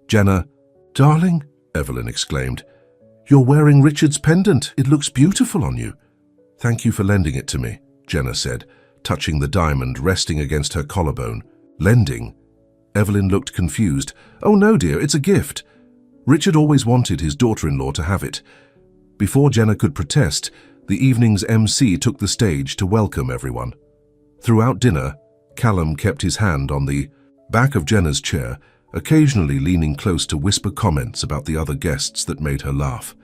"Jenna—" "Darling," Evelyn exclaimed, "you're wearing Richard's pendant. It looks beautiful on you." "Thank you for lending it to me," Jenna said, touching the diamond resting against her collarbone. "Lending?" Evelyn looked confused. "Oh no, dear, it's a gift. Richard always wanted his daughter-in-law to have it." Before Jenna could protest, the evening's MC took the stage to welcome everyone. Throughout dinner, Callum kept his hand on the back of Jenna's chair, occasionally leaning close to whisper comments about the other guests that made her laugh.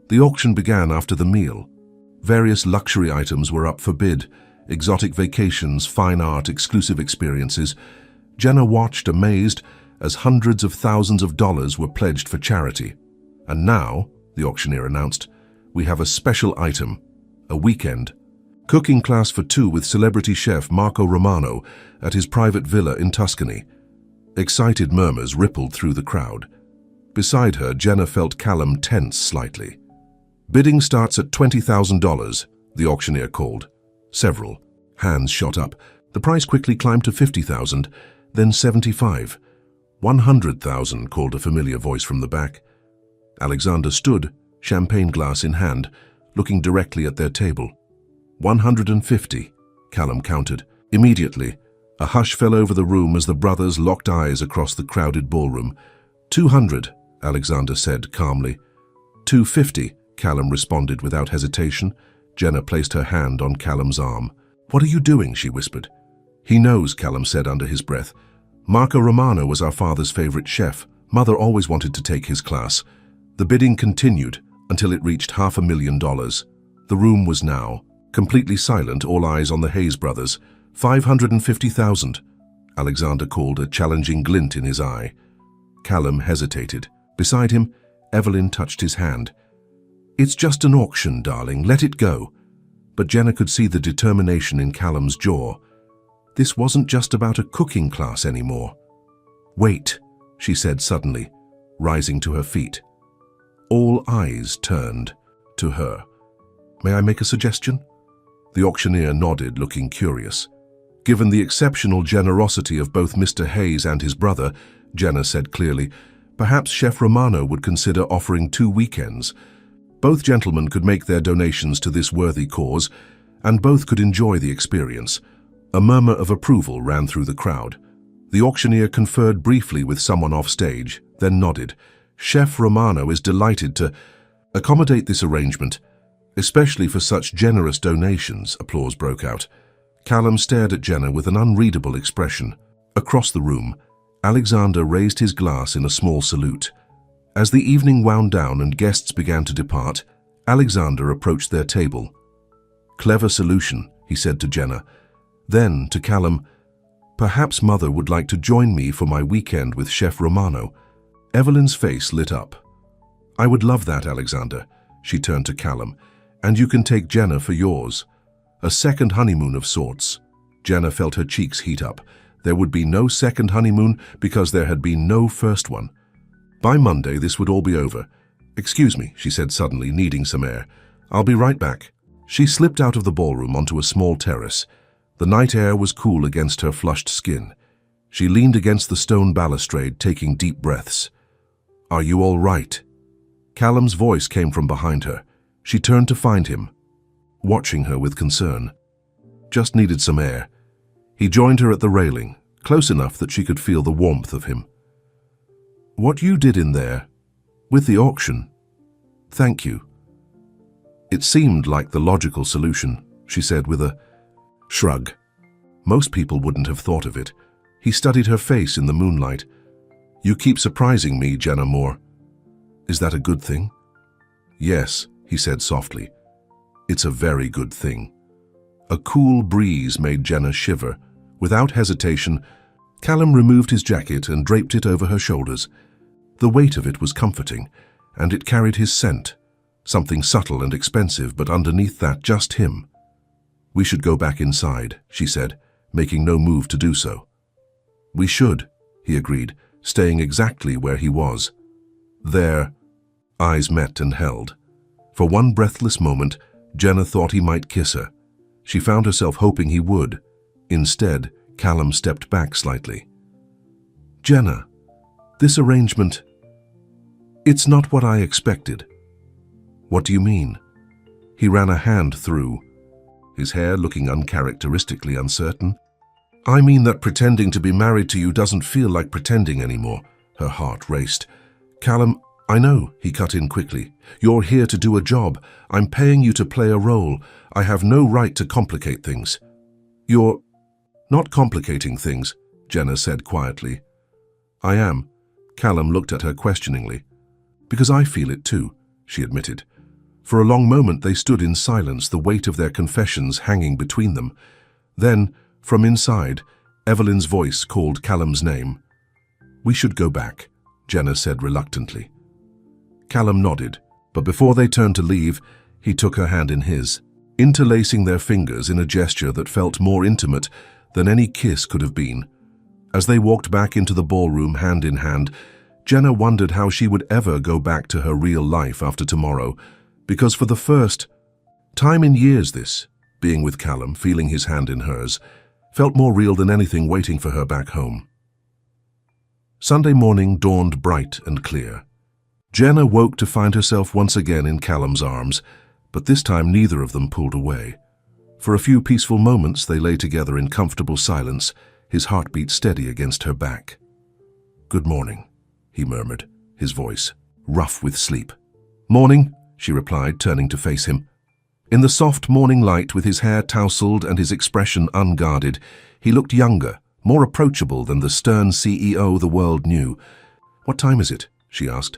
The auction began after the meal. Various luxury items were up for bid: exotic vacations, fine art, exclusive experiences. Jenna watched amazed as hundreds of thousands of dollars were pledged for charity. "And now," the auctioneer announced, "we have a special item, a weekend cooking class for two with celebrity chef Marco Romano at his private villa in Tuscany." Excited murmurs rippled through the crowd. Beside her, Jenna felt Callum tense slightly. "Bidding starts at $20,000, the auctioneer called. Several hands shot up. The price quickly climbed to $50,000, then $75,000. $100,000, called a familiar voice from the back. Alexander stood, champagne glass in hand, looking directly at their table. $150, Callum counted. Immediately, a hush fell over the room as the brothers locked eyes across the crowded ballroom. $200, Alexander said calmly. $250, Callum responded without hesitation. Jenna placed her hand on Callum's arm. "What are you doing?" she whispered. "He knows," Callum said under his breath. "Marco Romano was our father's favorite chef. Mother always wanted to take his class." The bidding continued until it reached $500,000. The room was now completely silent, all eyes on the Hayes brothers. $550,000, Alexander called, a challenging glint in his eye. Callum hesitated. Beside him, Evelyn touched his hand. "It's just an auction, darling. Let it go." But Jenna could see the determination in Callum's jaw. This wasn't just about a cooking class anymore. "Wait," she said suddenly, rising to her feet. All eyes turned to her. "May I make a suggestion?" The auctioneer nodded, looking curious. "Given the exceptional generosity of both Mr. Hayes and his brother," Jenna said clearly, "perhaps Chef Romano would consider offering 2 weekends. Both gentlemen could make their donations to this worthy cause, and both could enjoy the experience." A murmur of approval ran through the crowd. The auctioneer conferred briefly with someone off stage, then nodded. "Chef Romano is delighted to accommodate this arrangement, especially for such generous donations." Applause broke out. Callum stared at Jenna with an unreadable expression. Across the room, Alexander raised his glass in a small salute. As the evening wound down and guests began to depart, Alexander approached their table. "Clever solution," he said to Jenna. Then, to Callum, "Perhaps Mother would like to join me for my weekend with Chef Romano." Evelyn's face lit up. "I would love that, Alexander." She turned to Callum. "And you can take Jenna for yours. A second honeymoon of sorts." Jenna felt her cheeks heat up. There would be no second honeymoon because there had been no first one. By Monday, this would all be over. "Excuse me," she said suddenly, needing some air. "I'll be right back." She slipped out of the ballroom onto a small terrace. The night air was cool against her flushed skin. She leaned against the stone balustrade, taking deep breaths. "Are you all right?" Callum's voice came from behind her. She turned to find him, watching her with concern. "Just needed some air." He joined her at the railing, close enough that she could feel the warmth of him. "What you did in there, with the auction, thank you." It seemed like the logical solution, she said with a shrug. Most people wouldn't have thought of it. He studied her face in the moonlight. You keep surprising me, Jenna Moore. Is that a good thing? Yes, he said softly. It's a very good thing. A cool breeze made Jenna shiver. Without hesitation, Callum removed his jacket and draped it over her shoulders. The weight of it was comforting, and it carried his scent, something subtle and expensive, but underneath that, just him. We should go back inside, she said, making no move to do so. We should, he agreed, staying exactly where he was. Their eyes met and held. For one breathless moment, Jenna thought he might kiss her. She found herself hoping he would. Instead, Callum stepped back slightly. Jenna, this arrangement, it's not what I expected. What do you mean? He ran a hand through, his hair looking uncharacteristically uncertain. I mean that pretending to be married to you doesn't feel like pretending anymore. Her heart raced. Callum, I know, he cut in quickly. You're here to do a job. I'm paying you to play a role. I have no right to complicate things. You're not complicating things, Jenna said quietly. I am. Callum looked at her questioningly. Because I feel it too, she admitted. For a long moment they stood in silence, the weight of their confessions hanging between them. Then, from inside, Evelyn's voice called Callum's name. We should go back, Jenna said reluctantly. Callum nodded, but before they turned to leave, he took her hand in his, interlacing their fingers in a gesture that felt more intimate than any kiss could have been. As they walked back into the ballroom hand in hand, Jenna wondered how she would ever go back to her real life after tomorrow, because for the first time in years this, being with Callum, feeling his hand in hers, felt more real than anything waiting for her back home. Sunday morning dawned bright and clear. Jenna woke to find herself once again in Callum's arms, but this time neither of them pulled away. For a few peaceful moments they lay together in comfortable silence, his heartbeat steady against her back. Good morning, he murmured, his voice rough with sleep. Morning, she replied, turning to face him. In the soft morning light, with his hair tousled and his expression unguarded, he looked younger, more approachable than the stern CEO the world knew. What time is it? She asked.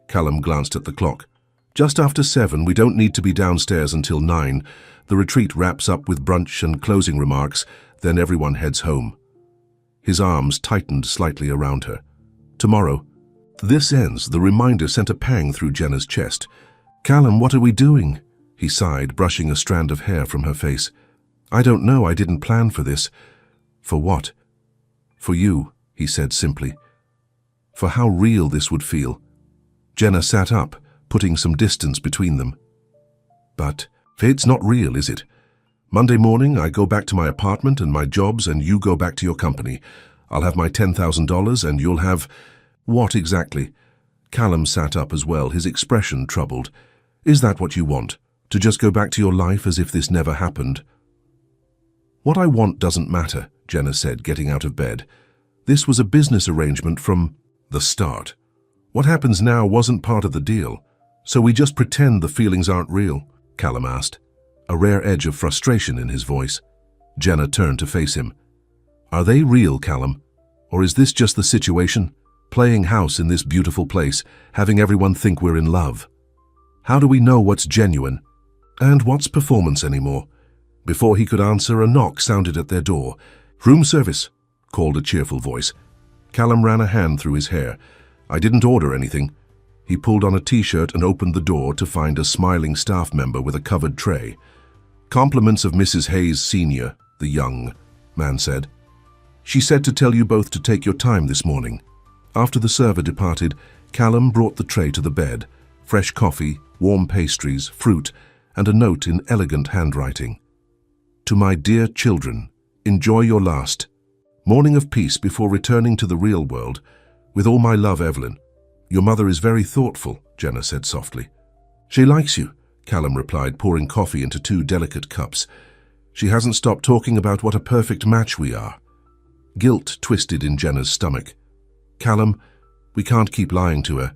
Callum glanced at the clock. Just after 7, we don't need to be downstairs until 9. The retreat wraps up with brunch and closing remarks, then everyone heads home. His arms tightened slightly around her. Tomorrow. This ends, the reminder sent a pang through Jenna's chest. Callum, what are we doing? He sighed, brushing a strand of hair from her face. I don't know, I didn't plan for this. For what? For you, he said simply. For how real this would feel. Jenna sat up, putting some distance between them. But it's not real, is it? Monday morning, I go back to my apartment and my jobs, and you go back to your company. I'll have my $10,000 and you'll have... What exactly? Callum sat up as well, his expression troubled. Is that what you want? To just go back to your life as if this never happened? What I want doesn't matter, Jenna said, getting out of bed. This was a business arrangement from the start. What happens now wasn't part of the deal. So we just pretend the feelings aren't real? Callum asked, a rare edge of frustration in his voice. Jenna turned to face him. Are they real, Callum? Or is this just the situation? Playing house in this beautiful place, having everyone think we're in love. How do we know what's genuine? And what's performance anymore? Before he could answer, a knock sounded at their door. Room service, called a cheerful voice. Callum ran a hand through his hair. I didn't order anything. He pulled on a t-shirt and opened the door to find a smiling staff member with a covered tray. Compliments of Mrs. Hayes Sr., the young man said. She said to tell you both to take your time this morning. After the server departed, Callum brought the tray to the bed, fresh coffee, warm pastries, fruit, and a note in elegant handwriting. To my dear children, enjoy your last morning of peace before returning to the real world. With all my love, Evelyn. Your mother is very thoughtful, Jenna said softly. She likes you, Callum replied, pouring coffee into 2 delicate cups. She hasn't stopped talking about what a perfect match we are. Guilt twisted in Jenna's stomach. Callum, we can't keep lying to her.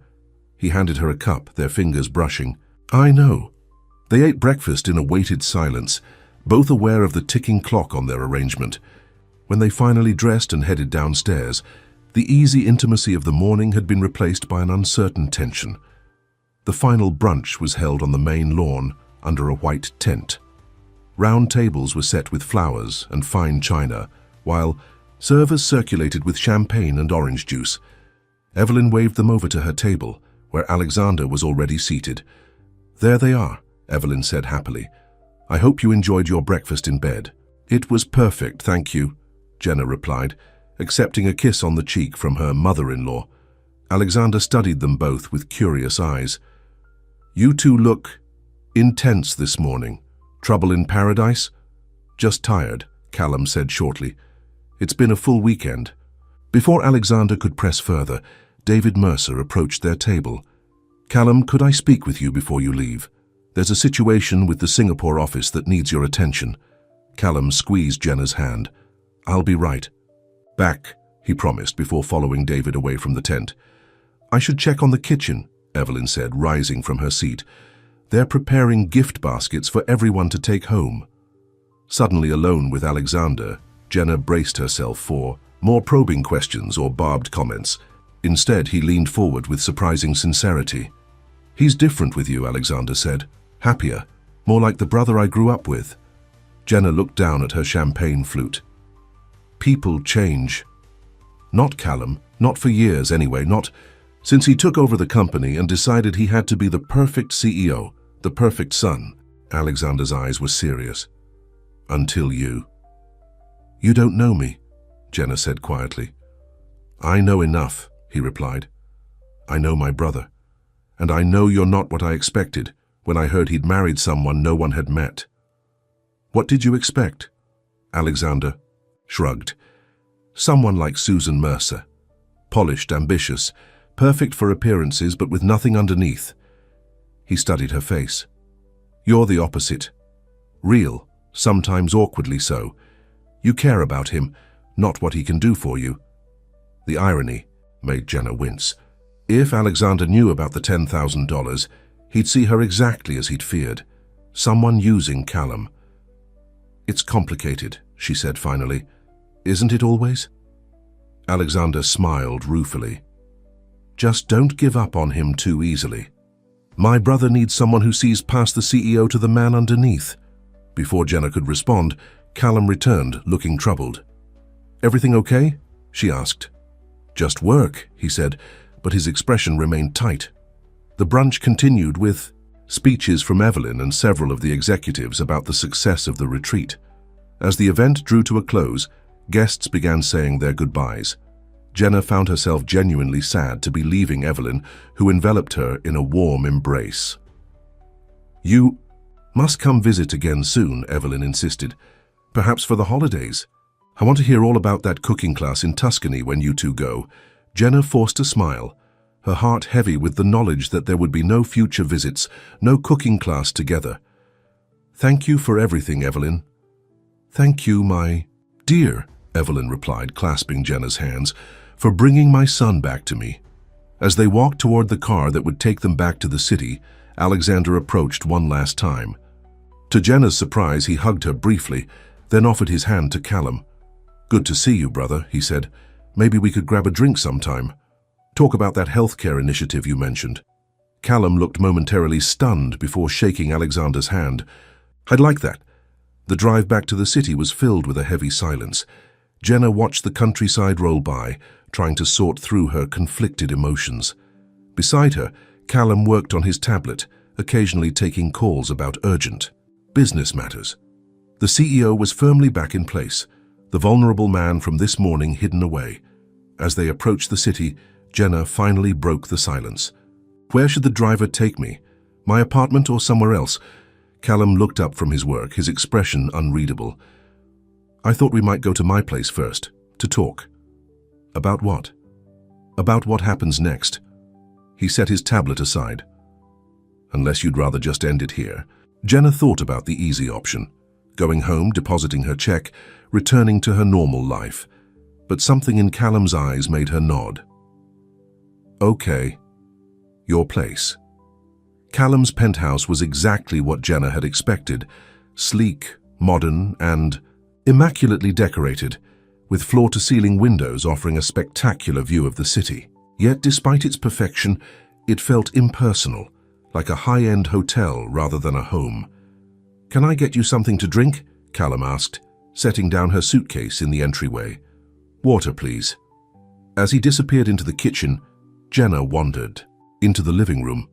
He handed her a cup, their fingers brushing. I know. They ate breakfast in a weighted silence, both aware of the ticking clock on their arrangement. When they finally dressed and headed downstairs, the easy intimacy of the morning had been replaced by an uncertain tension. The final brunch was held on the main lawn under a white tent. Round tables were set with flowers and fine china, while servers circulated with champagne and orange juice. Evelyn waved them over to her table, where Alexander was already seated. "There they are," Evelyn said happily. "I hope you enjoyed your breakfast in bed." "It was perfect, thank you," Jenna replied, accepting a kiss on the cheek from her mother-in-law. Alexander studied them both with curious eyes. "You two look intense this morning. Trouble in paradise?" "Just tired," Callum said shortly. "It's been a full weekend." Before Alexander could press further, David Mercer approached their table. "Callum, could I speak with you before you leave? There's a situation with the Singapore office that needs your attention." Callum squeezed Jenna's hand. "I'll be right back," he promised before following David away from the tent. "I should check on the kitchen," Evelyn said, rising from her seat. "They're preparing gift baskets for everyone to take home." Suddenly alone with Alexander, Jenna braced herself for more probing questions or barbed comments. Instead, he leaned forward with surprising sincerity. "He's different with you," Alexander said. "Happier, more like the brother I grew up with." Jenna looked down at her champagne flute. "People change." "Not Callum, not for years anyway, not since he took over the company and decided he had to be the perfect CEO, the perfect son." Alexander's eyes were serious. "Until you." "You don't know me," Jenna said quietly. "I know enough," he replied. "I know my brother. And I know you're not what I expected when I heard he'd married someone no one had met." "What did you expect?" Alexander shrugged. "Someone like Susan Mercer. Polished, ambitious, perfect for appearances but with nothing underneath." He studied her face. "You're the opposite. Real, sometimes awkwardly so. You care about him, not what he can do for you." The irony made Jenna wince. If Alexander knew about the $10,000, he'd see her exactly as he'd feared. Someone using Callum. "It's complicated," she said finally. "Isn't it always?" Alexander smiled ruefully. "Just don't give up on him too easily. My brother needs someone who sees past the CEO to the man underneath." Before Jenna could respond, Callum returned, looking troubled. "Everything okay?" she asked. "Just work," he said, but his expression remained tight. The brunch continued with speeches from Evelyn and several of the executives about the success of the retreat. As the event drew to a close, guests began saying their goodbyes. Jenna found herself genuinely sad to be leaving Evelyn, who enveloped her in a warm embrace. "You must come visit again soon," Evelyn insisted. "Perhaps for the holidays. I want to hear all about that cooking class in Tuscany when you two go." Jenna forced a smile, her heart heavy with the knowledge that there would be no future visits, no cooking class together. "Thank you for everything, Evelyn." "Thank you, my dear," Evelyn replied, clasping Jenna's hands, "for bringing my son back to me." As they walked toward the car that would take them back to the city, Alexander approached one last time. To Jenna's surprise, he hugged her briefly, then offered his hand to Callum. "Good to see you, brother," he said. "Maybe we could grab a drink sometime. Talk about that healthcare initiative you mentioned." Callum looked momentarily stunned before shaking Alexander's hand. "I'd like that." The drive back to the city was filled with a heavy silence. Jenna watched the countryside roll by, trying to sort through her conflicted emotions. Beside her, Callum worked on his tablet, occasionally taking calls about urgent business matters. The CEO was firmly back in place, the vulnerable man from this morning hidden away. As they approached the city, Jenna finally broke the silence. "Where should the driver take me? My apartment or somewhere else?" Callum looked up from his work, his expression unreadable. "I thought we might go to my place first, to talk." "About what?" "About what happens next." He set his tablet aside. "Unless you'd rather just end it here." Jenna thought about the easy option, going home, depositing her check, returning to her normal life. But something in Callum's eyes made her nod. "Okay, your place." Callum's penthouse was exactly what Jenna had expected, sleek, modern, and immaculately decorated, with floor-to-ceiling windows offering a spectacular view of the city. Yet, despite its perfection, it felt impersonal, like a high-end hotel rather than a home. "Can I get you something to drink?" Callum asked, setting down her suitcase in the entryway. "Water, please." As he disappeared into the kitchen, Jenna wandered into the living room.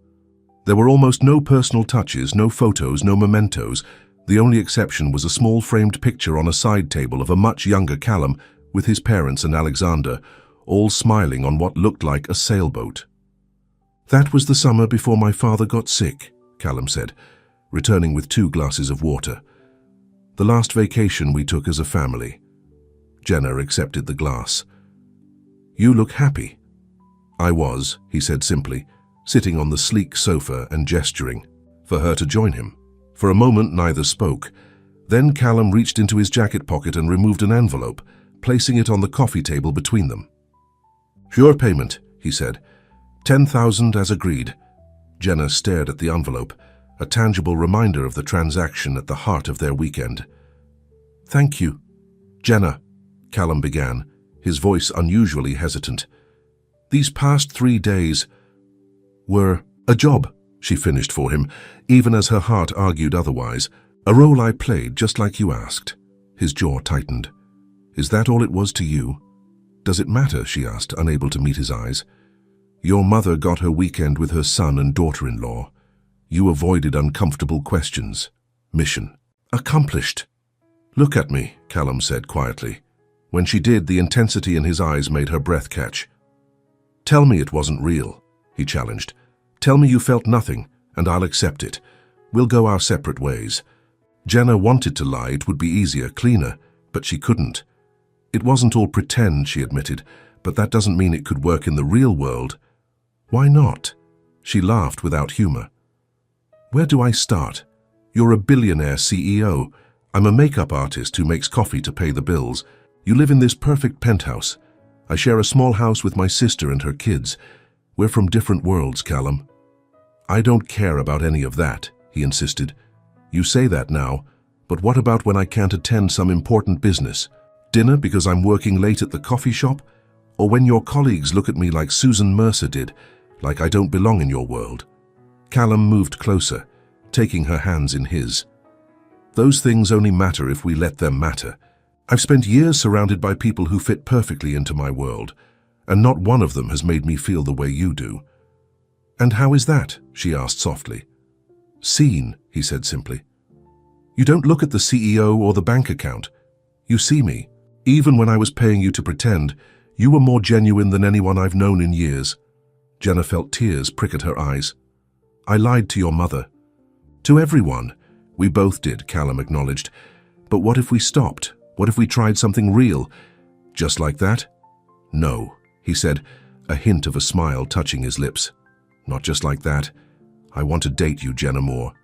There were almost no personal touches, no photos, no mementos. The only exception was a small framed picture on a side table of a much younger Callum with his parents and Alexander, all smiling on what looked like a sailboat. "That was the summer before my father got sick," Callum said, returning with 2 glasses of water. "The last vacation we took as a family." Jenna accepted the glass. "You look happy." "I was," he said simply, sitting on the sleek sofa and gesturing for her to join him. For a moment, neither spoke. Then Callum reached into his jacket pocket and removed an envelope, placing it on the coffee table between them. "Sure payment," he said. 10,000 as agreed." Jenna stared at the envelope, a tangible reminder of the transaction at the heart of their weekend. "Thank you." "Jenna," Callum began, his voice unusually hesitant. "These past 3 days were a job," she finished for him, even as her heart argued otherwise. "A role I played just like you asked." His jaw tightened. "Is that all it was to you?" "Does it matter?" she asked, unable to meet his eyes. "Your mother got her weekend with her son and daughter-in-law. You avoided uncomfortable questions. Mission accomplished." "Look at me," Callum said quietly. When she did, the intensity in his eyes made her breath catch. "Tell me it wasn't real," he challenged. "Tell me you felt nothing, and I'll accept it. We'll go our separate ways." Jenna wanted to lie. It would be easier, cleaner, but she couldn't. "It wasn't all pretend," she admitted, "but that doesn't mean it could work in the real world." "Why not?" She laughed without humor. "Where do I start? You're a billionaire CEO. I'm a makeup artist who makes coffee to pay the bills. You live in this perfect penthouse. I share a small house with my sister and her kids. We're from different worlds, Callum." "I don't care about any of that," he insisted. "You say that now, but what about when I can't attend some important business? Dinner because I'm working late at the coffee shop? Or when your colleagues look at me like Susan Mercer did, like I don't belong in your world?" Callum moved closer, taking her hands in his. "Those things only matter if we let them matter. I've spent years surrounded by people who fit perfectly into my world, and not one of them has made me feel the way you do." "And how is that?" she asked softly. "Seen," he said simply. "You don't look at the CEO or the bank account. You see me. Even when I was paying you to pretend, you were more genuine than anyone I've known in years." Jenna felt tears prick at her eyes. "I lied to your mother." "To everyone." "We both did," Callum acknowledged. "But what if we stopped? What if we tried something real? Just like that?" "No," he said, a hint of a smile touching his lips. "Not just like that. I want to date you, Jenna Moore.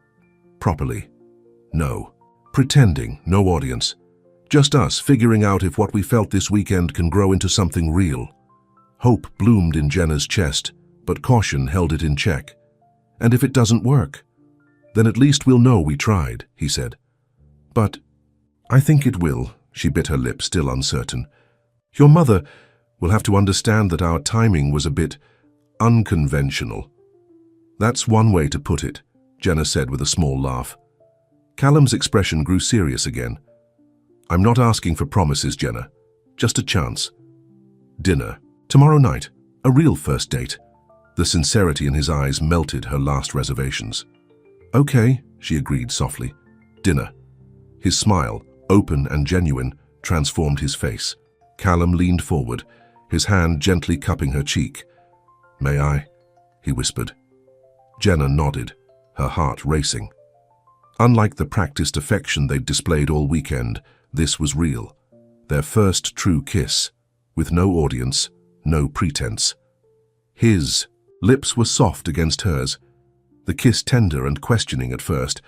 Properly. No. Pretending, no audience. Just us figuring out if what we felt this weekend can grow into something real." Hope bloomed in Jenna's chest, but caution held it in check. "And if it doesn't work? Then at least we'll know we tried," he said. "But I think it will," she bit her lip, still uncertain. "Your mother will have to understand that our timing was a bit unconventional." "That's one way to put it," Jenna said with a small laugh. Callum's expression grew serious again. "I'm not asking for promises, Jenna. Just a chance. Dinner. Tomorrow night. A real first date." The sincerity in his eyes melted her last reservations. "Okay," she agreed softly. "Dinner." His smile, open and genuine, transformed his face. Callum leaned forward, his hand gently cupping her cheek. "May I?" he whispered. Jenna nodded, her heart racing. Unlike the practiced affection they'd displayed all weekend, this was real. Their first true kiss, with no audience, no pretense. His lips were soft against hers, the kiss tender and questioning at first,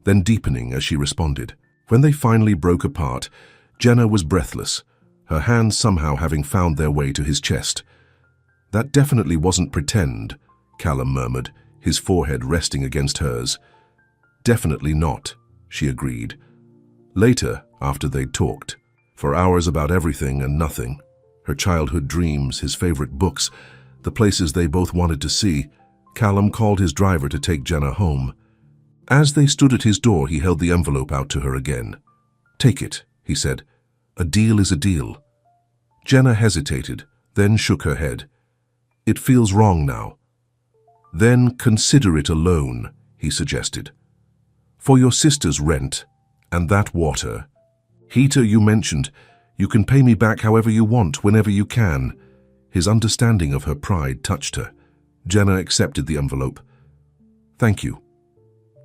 then deepening as she responded. When they finally broke apart, Jenna was breathless, her hands somehow having found their way to his chest. "That definitely wasn't pretend," Callum murmured, his forehead resting against hers. "Definitely not," she agreed. Later, after they'd talked, for hours about everything and nothing, her childhood dreams, his favorite books, the places they both wanted to see, Callum called his driver to take Jenna home. As they stood at his door, he held the envelope out to her again. "Take it," he said. "A deal is a deal." Jenna hesitated, then shook her head. "It feels wrong now." "Then consider it a loan," he suggested. "For your sister's rent, and that water. Heater you mentioned. You can pay me back however you want, whenever you can." His understanding of her pride touched her. Jenna accepted the envelope. "Thank you.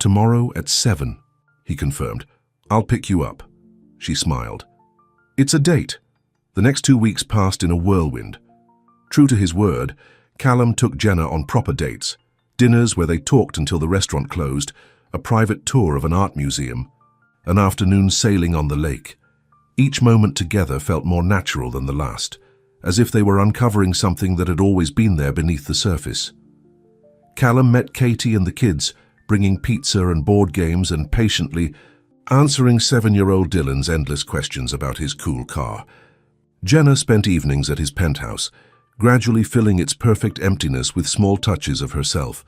Tomorrow at 7, he confirmed. "I'll pick you up." She smiled. "It's a date." The next 2 weeks passed in a whirlwind. True to his word, Callum took Jenna on proper dates, dinners where they talked until the restaurant closed, a private tour of an art museum, an afternoon sailing on the lake. Each moment together felt more natural than the last, as if they were uncovering something that had always been there beneath the surface. Callum met Katie and the kids, bringing pizza and board games and patiently answering 7-year-old Dylan's endless questions about his cool car. Jenna spent evenings at his penthouse, gradually filling its perfect emptiness with small touches of herself.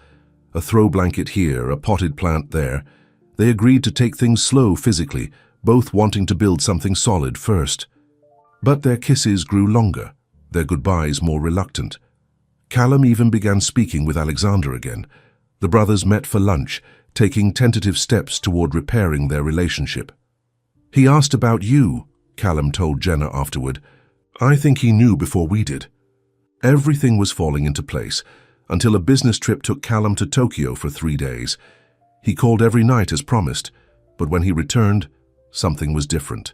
A throw blanket here, a potted plant there. They agreed to take things slow physically, both wanting to build something solid first. But their kisses grew longer, their goodbyes more reluctant. Callum even began speaking with Alexander again. The brothers met for lunch, taking tentative steps toward repairing their relationship. "He asked about you," Callum told Jenna afterward. "I think he knew before we did." Everything was falling into place, until a business trip took Callum to Tokyo for 3 days. He called every night as promised, but when he returned, something was different.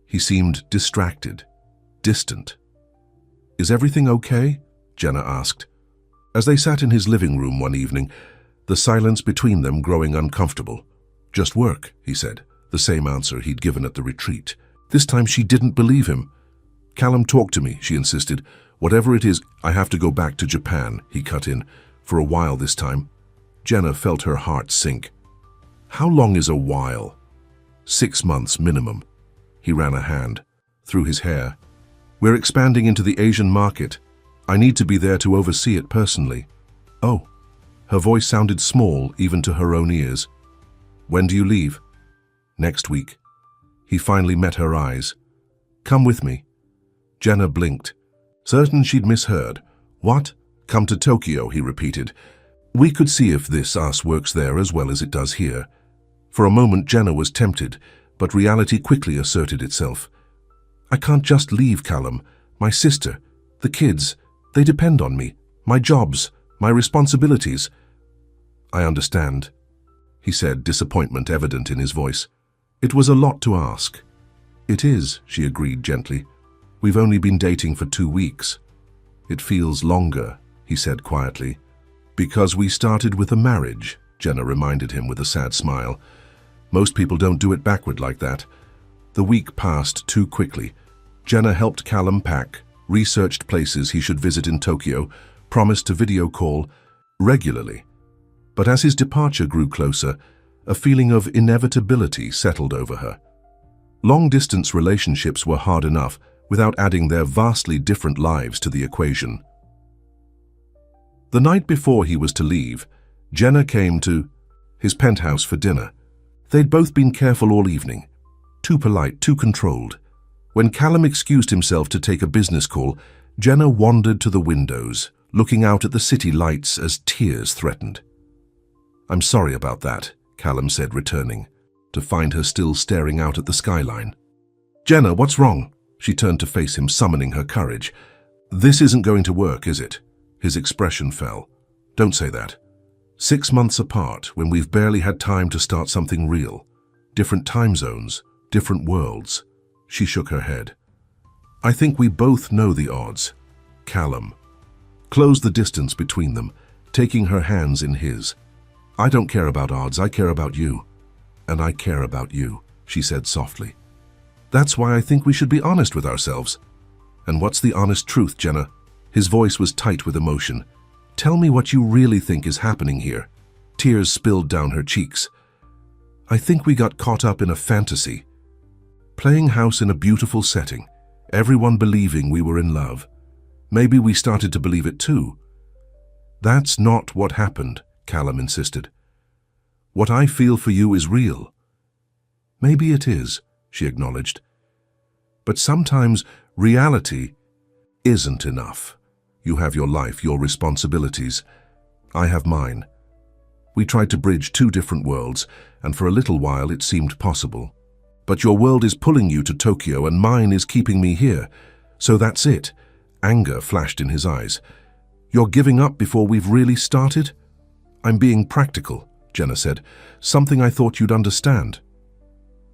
He seemed distracted, distant. "Is everything okay?" Jenna asked. As they sat in his living room one evening, the silence between them growing uncomfortable. "Just work," he said, the same answer he'd given at the retreat. This time she didn't believe him. "Callum, talk to me," she insisted. "Whatever it is, I have to go back to Japan," he cut in, "for a while this time." Jenna felt her heart sink. "How long is a while?" 6 months minimum. He ran a hand through his hair. "We're expanding into the Asian market. I need to be there to oversee it personally." "Oh." Her voice sounded small even to her own ears. "When do you leave?" "Next week." He finally met her eyes. "Come with me." Jenna blinked, certain she'd misheard. "What?" "Come to Tokyo," he repeated. "We could see if this us works there as well as it does here." For a moment Jenna was tempted, but reality quickly asserted itself. "I can't just leave, Callum. My sister, the kids, they depend on me. My jobs, my responsibilities." "I understand," he said, disappointment evident in his voice. "It was a lot to ask." "It is," she agreed gently. "We've only been dating for 2 weeks." "It feels longer," he said quietly. "Because we started with a marriage," Jenna reminded him with a sad smile. "Most people don't do it backward like that." The week passed too quickly. Jenna helped Callum pack, researched places he should visit in Tokyo, promised to video call regularly. But as his departure grew closer, a feeling of inevitability settled over her. Long-distance relationships were hard enough without adding their vastly different lives to the equation. The night before he was to leave, Jenna came to his penthouse for dinner. They'd both been careful all evening, too polite, too controlled. When Callum excused himself to take a business call, Jenna wandered to the windows, looking out at the city lights as tears threatened. "I'm sorry about that," Callum said, returning, to find her still staring out at the skyline. "Jenna, what's wrong?" She turned to face him, summoning her courage. "This isn't going to work, is it?" His expression fell. "Don't say that. 6 months apart, when we've barely had time to start something real. Different time zones, different worlds." She shook her head. "I think we both know the odds." Callum closed the distance between them, taking her hands in his. "I don't care about odds, I care about you." "And I care about you," she said softly. "That's why I think we should be honest with ourselves." "And what's the honest truth, Jenna?" His voice was tight with emotion. Tell me what you really think is happening here." Tears spilled down her cheeks. "I think we got caught up in a fantasy. Playing house in a beautiful setting, everyone believing we were in love. Maybe we started to believe it too." "That's not what happened," Callum insisted. "What I feel for you is real." "Maybe it is," she acknowledged. "But sometimes reality isn't enough. You have your life, your responsibilities. I have mine. We tried to bridge two different worlds, and for a little while it seemed possible. But your world is pulling you to Tokyo and mine is keeping me here. So that's it." Anger flashed in his eyes. "You're giving up before we've really started?" "I'm being practical," Jenna said. "Something I thought you'd understand."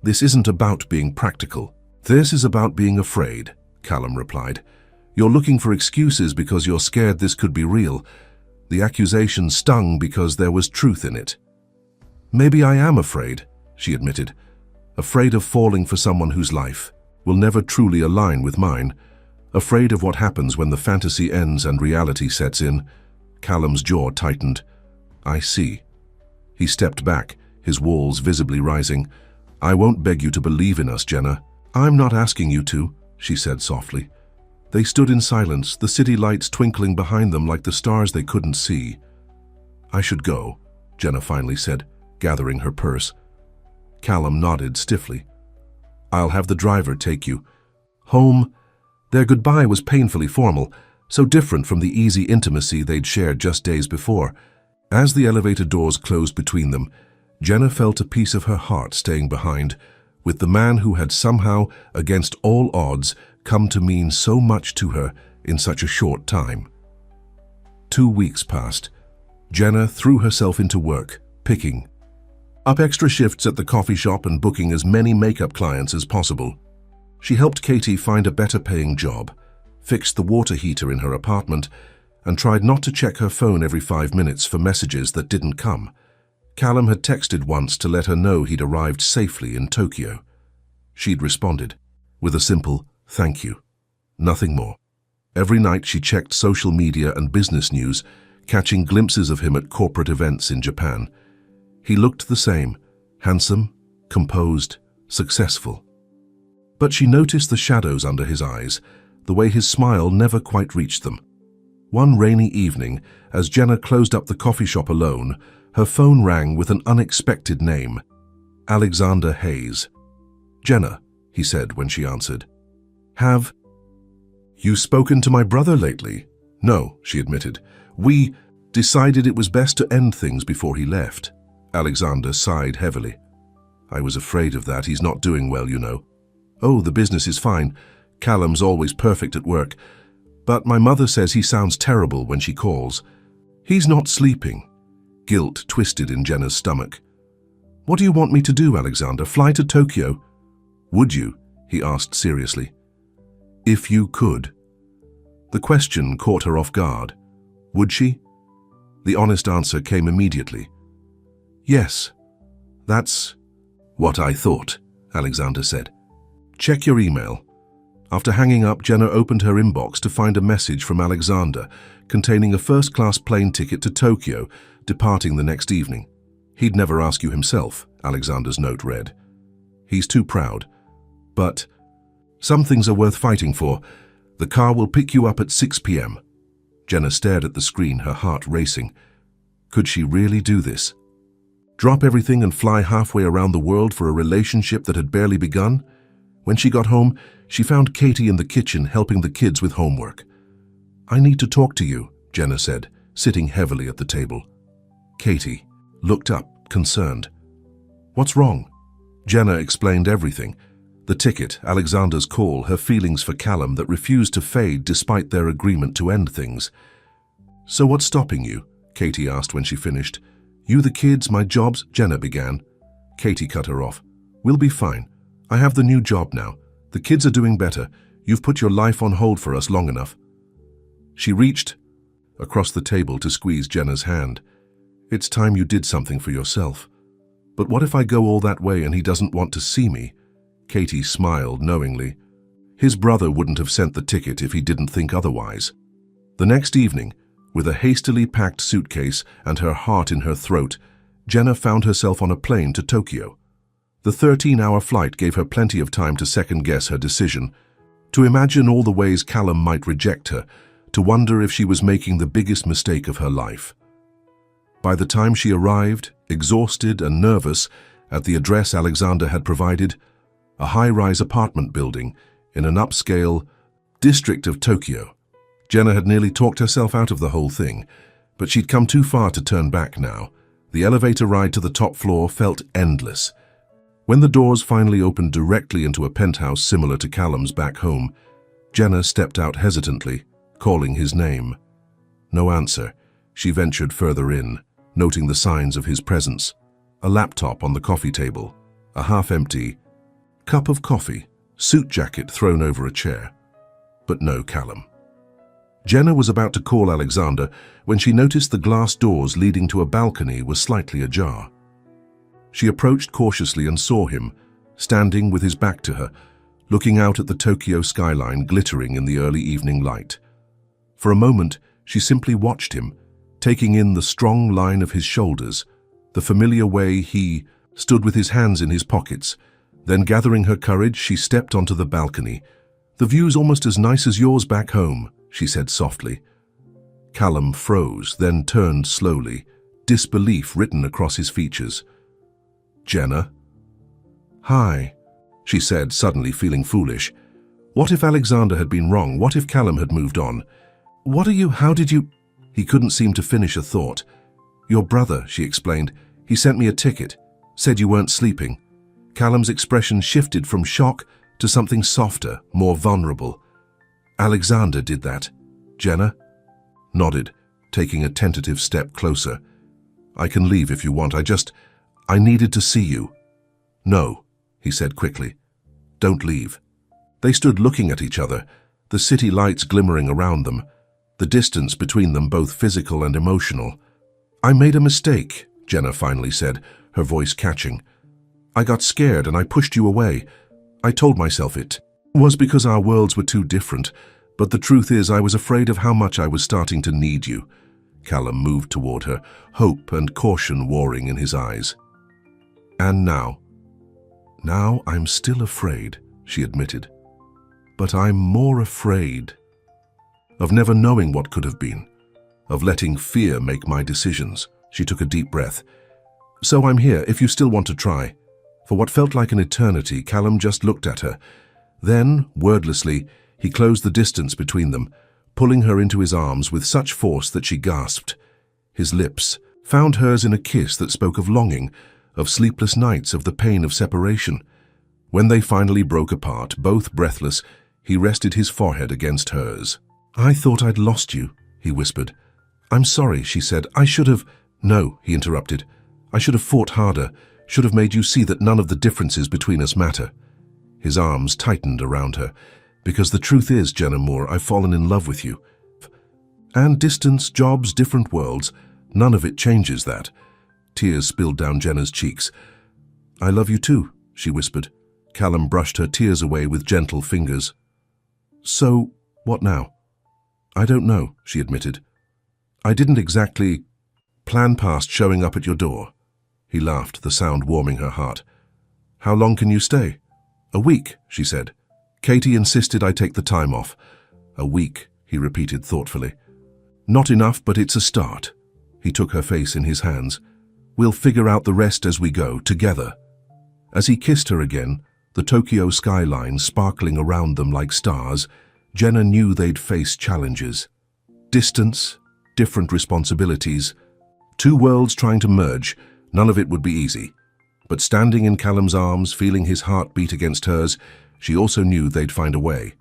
"This isn't about being practical. This is about being afraid," Callum replied. "You're looking for excuses because you're scared this could be real. The accusation stung because there was truth in it." "Maybe I am afraid," she admitted. "Afraid of falling for someone whose life will never truly align with mine. Afraid of what happens when the fantasy ends and reality sets in." Callum's jaw tightened. "I see." He stepped back, his walls visibly rising. "I won't beg you to believe in us, Jenna. I'm not asking you to," she said softly. They stood in silence, the city lights twinkling behind them like the stars they couldn't see. "I should go," Jenna finally said, gathering her purse. Callum nodded stiffly. "I'll have the driver take you home." Their goodbye was painfully formal, so different from the easy intimacy they'd shared just days before. As the elevator doors closed between them, Jenna felt a piece of her heart staying behind, with the man who had somehow, against all odds, come to mean so much to her in such a short time. 2 weeks passed. Jenna threw herself into work, picking up extra shifts at the coffee shop and booking as many makeup clients as possible. She helped Katie find a better-paying job, fixed the water heater in her apartment, and tried not to check her phone every 5 minutes for messages that didn't come. Callum had texted once to let her know he'd arrived safely in Tokyo. She'd responded with a simple "thank you." Nothing more. Every night she checked social media and business news, catching glimpses of him at corporate events in Japan. He looked the same, handsome, composed, successful. But she noticed the shadows under his eyes, the way his smile never quite reached them. One rainy evening, as Jenna closed up the coffee shop alone, her phone rang with an unexpected name: Alexander Hayes. "Jenna," he said when she answered. "Have you spoken to my brother lately?" "No," she admitted. "We decided it was best to end things before he left." Alexander sighed heavily. "I was afraid of that. He's not doing well, you know." "Oh, the business is fine. Callum's always perfect at work. But my mother says he sounds terrible when she calls. He's not sleeping." Guilt twisted in Jenna's stomach. "What do you want me to do, Alexander? Fly to Tokyo?" "Would you?" he asked seriously. "If you could." The question caught her off guard. Would she? The honest answer came immediately. "Yes, that's what I thought," Alexander said. "Check your email." After hanging up, Jenna opened her inbox to find a message from Alexander containing a first-class plane ticket to Tokyo, departing the next evening. "He'd never ask you himself," Alexander's note read. "He's too proud. But some things are worth fighting for. The car will pick you up at 6 p.m. Jenna stared at the screen, her heart racing. Could she really do this? Drop everything and fly halfway around the world for a relationship that had barely begun? When she got home, she found Katie in the kitchen helping the kids with homework. "I need to talk to you," Jenna said, sitting heavily at the table. Katie looked up, concerned. "What's wrong?" Jenna explained everything. The ticket, Alexander's call, her feelings for Callum that refused to fade despite their agreement to end things. "So what's stopping you?" Katie asked when she finished. "You, the kids, my jobs," Jenna began. Katie cut her off. "We'll be fine. I have the new job now. The kids are doing better. You've put your life on hold for us long enough." She reached across the table to squeeze Jenna's hand. "It's time you did something for yourself." "But what if I go all that way and he doesn't want to see me?" Katie smiled knowingly. His brother wouldn't have sent the ticket if he didn't think otherwise. The next evening, With a hastily packed suitcase and her heart in her throat, Jenna found herself on a plane to Tokyo. The 13-hour flight gave her plenty of time to second-guess her decision, to imagine all the ways Callum might reject her, to wonder if she was making the biggest mistake of her life. By the time she arrived, exhausted and nervous, at the address Alexander had provided, a high-rise apartment building in an upscale district of Tokyo, Jenna had nearly talked herself out of the whole thing, but she'd come too far to turn back now. The elevator ride to the top floor felt endless. When the doors finally opened directly into a penthouse similar to Callum's back home, Jenna stepped out hesitantly, calling his name. No answer. She ventured further in, noting the signs of his presence. A laptop on the coffee table, a half-empty cup of coffee, suit jacket thrown over a chair. But no Callum. Jenna was about to call Alexander when she noticed the glass doors leading to a balcony were slightly ajar. She approached cautiously and saw him, standing with his back to her, looking out at the Tokyo skyline glittering in the early evening light. For a moment, she simply watched him, taking in the strong line of his shoulders, the familiar way he stood with his hands in his pockets. Then, gathering her courage, she stepped onto the balcony. "The view's almost as nice as yours back home," she said softly. Callum froze, then turned slowly, disbelief written across his features. "Jenna?" "Hi," she said, suddenly feeling foolish. What if Alexander had been wrong? What if Callum had moved on? How did you... He couldn't seem to finish a thought. "Your brother," she explained. "He sent me a ticket, said you weren't sleeping." Callum's expression shifted from shock to something softer, more vulnerable. "Alexander did that." Jenna nodded, taking a tentative step closer. "I can leave if you want. I needed to see you." "No," he said quickly. "Don't leave." They stood looking at each other, the city lights glimmering around them, the distance between them both physical and emotional. "I made a mistake," Jenna finally said, her voice catching. "I got scared and I pushed you away. I told myself it was because our worlds were too different, but the truth is I was afraid of how much I was starting to need you." Callum moved toward her, hope and caution warring in his eyes. "And now I'm still afraid," she admitted. "But I'm more afraid of never knowing what could have been, of letting fear make my decisions." She took a deep breath. "So I'm here, if you still want to try." For what felt like an eternity, Callum just looked at her. Then, wordlessly, he closed the distance between them, pulling her into his arms with such force that she gasped. His lips found hers in a kiss that spoke of longing, of sleepless nights, of the pain of separation. When they finally broke apart, both breathless, he rested his forehead against hers. "I thought I'd lost you," he whispered. "I'm sorry," she said. "I should have—" "No," he interrupted. "I should have fought harder, should have made you see that none of the differences between us matter." His arms tightened around her. "Because the truth is, Jenna Moore, I've fallen in love with you. And distance, jobs, different worlds, none of it changes that." Tears spilled down Jenna's cheeks. "I love you too," she whispered. Callum brushed her tears away with gentle fingers. "So, what now?" "I don't know," she admitted. "I didn't exactly plan past showing up at your door." He laughed, the sound warming her heart. "How long can you stay?" "A week," she said. "Katie insisted I take the time off." "A week," he repeated thoughtfully. "Not enough, but it's a start." He took her face in his hands. "We'll figure out the rest as we go, together." As he kissed her again, the Tokyo skyline sparkling around them like stars, Jenna knew they'd face challenges. Distance, different responsibilities, two worlds trying to merge. None of it would be easy. But standing in Callum's arms, feeling his heart beat against hers, she also knew they'd find a way.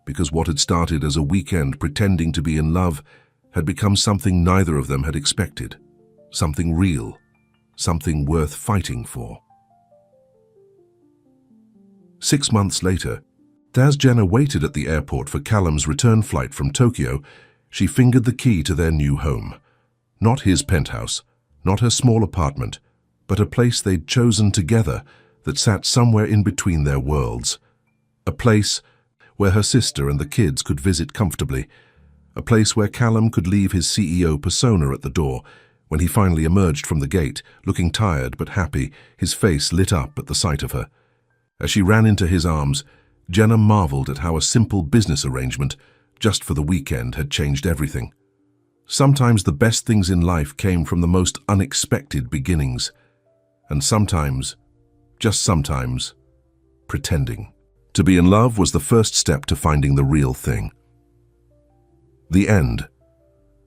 Because what had started as a weekend pretending to be in love had become something neither of them had expected. Something real, something worth fighting for. 6 months later, as Jenna waited at the airport for Callum's return flight from Tokyo, she fingered the key to their new home. Not his penthouse, not her small apartment, but a place they'd chosen together that sat somewhere in between their worlds. A place where her sister and the kids could visit comfortably. a place where Callum could leave his CEO persona at the door. When he finally emerged from the gate, looking tired but happy, his face lit up at the sight of her. As she ran into his arms, Jenna marveled at how a simple business arrangement, just for the weekend, had changed everything. Sometimes the best things in life came from the most unexpected beginnings. And sometimes, just sometimes, pretending. To be in love was the first step to finding the real thing. The end.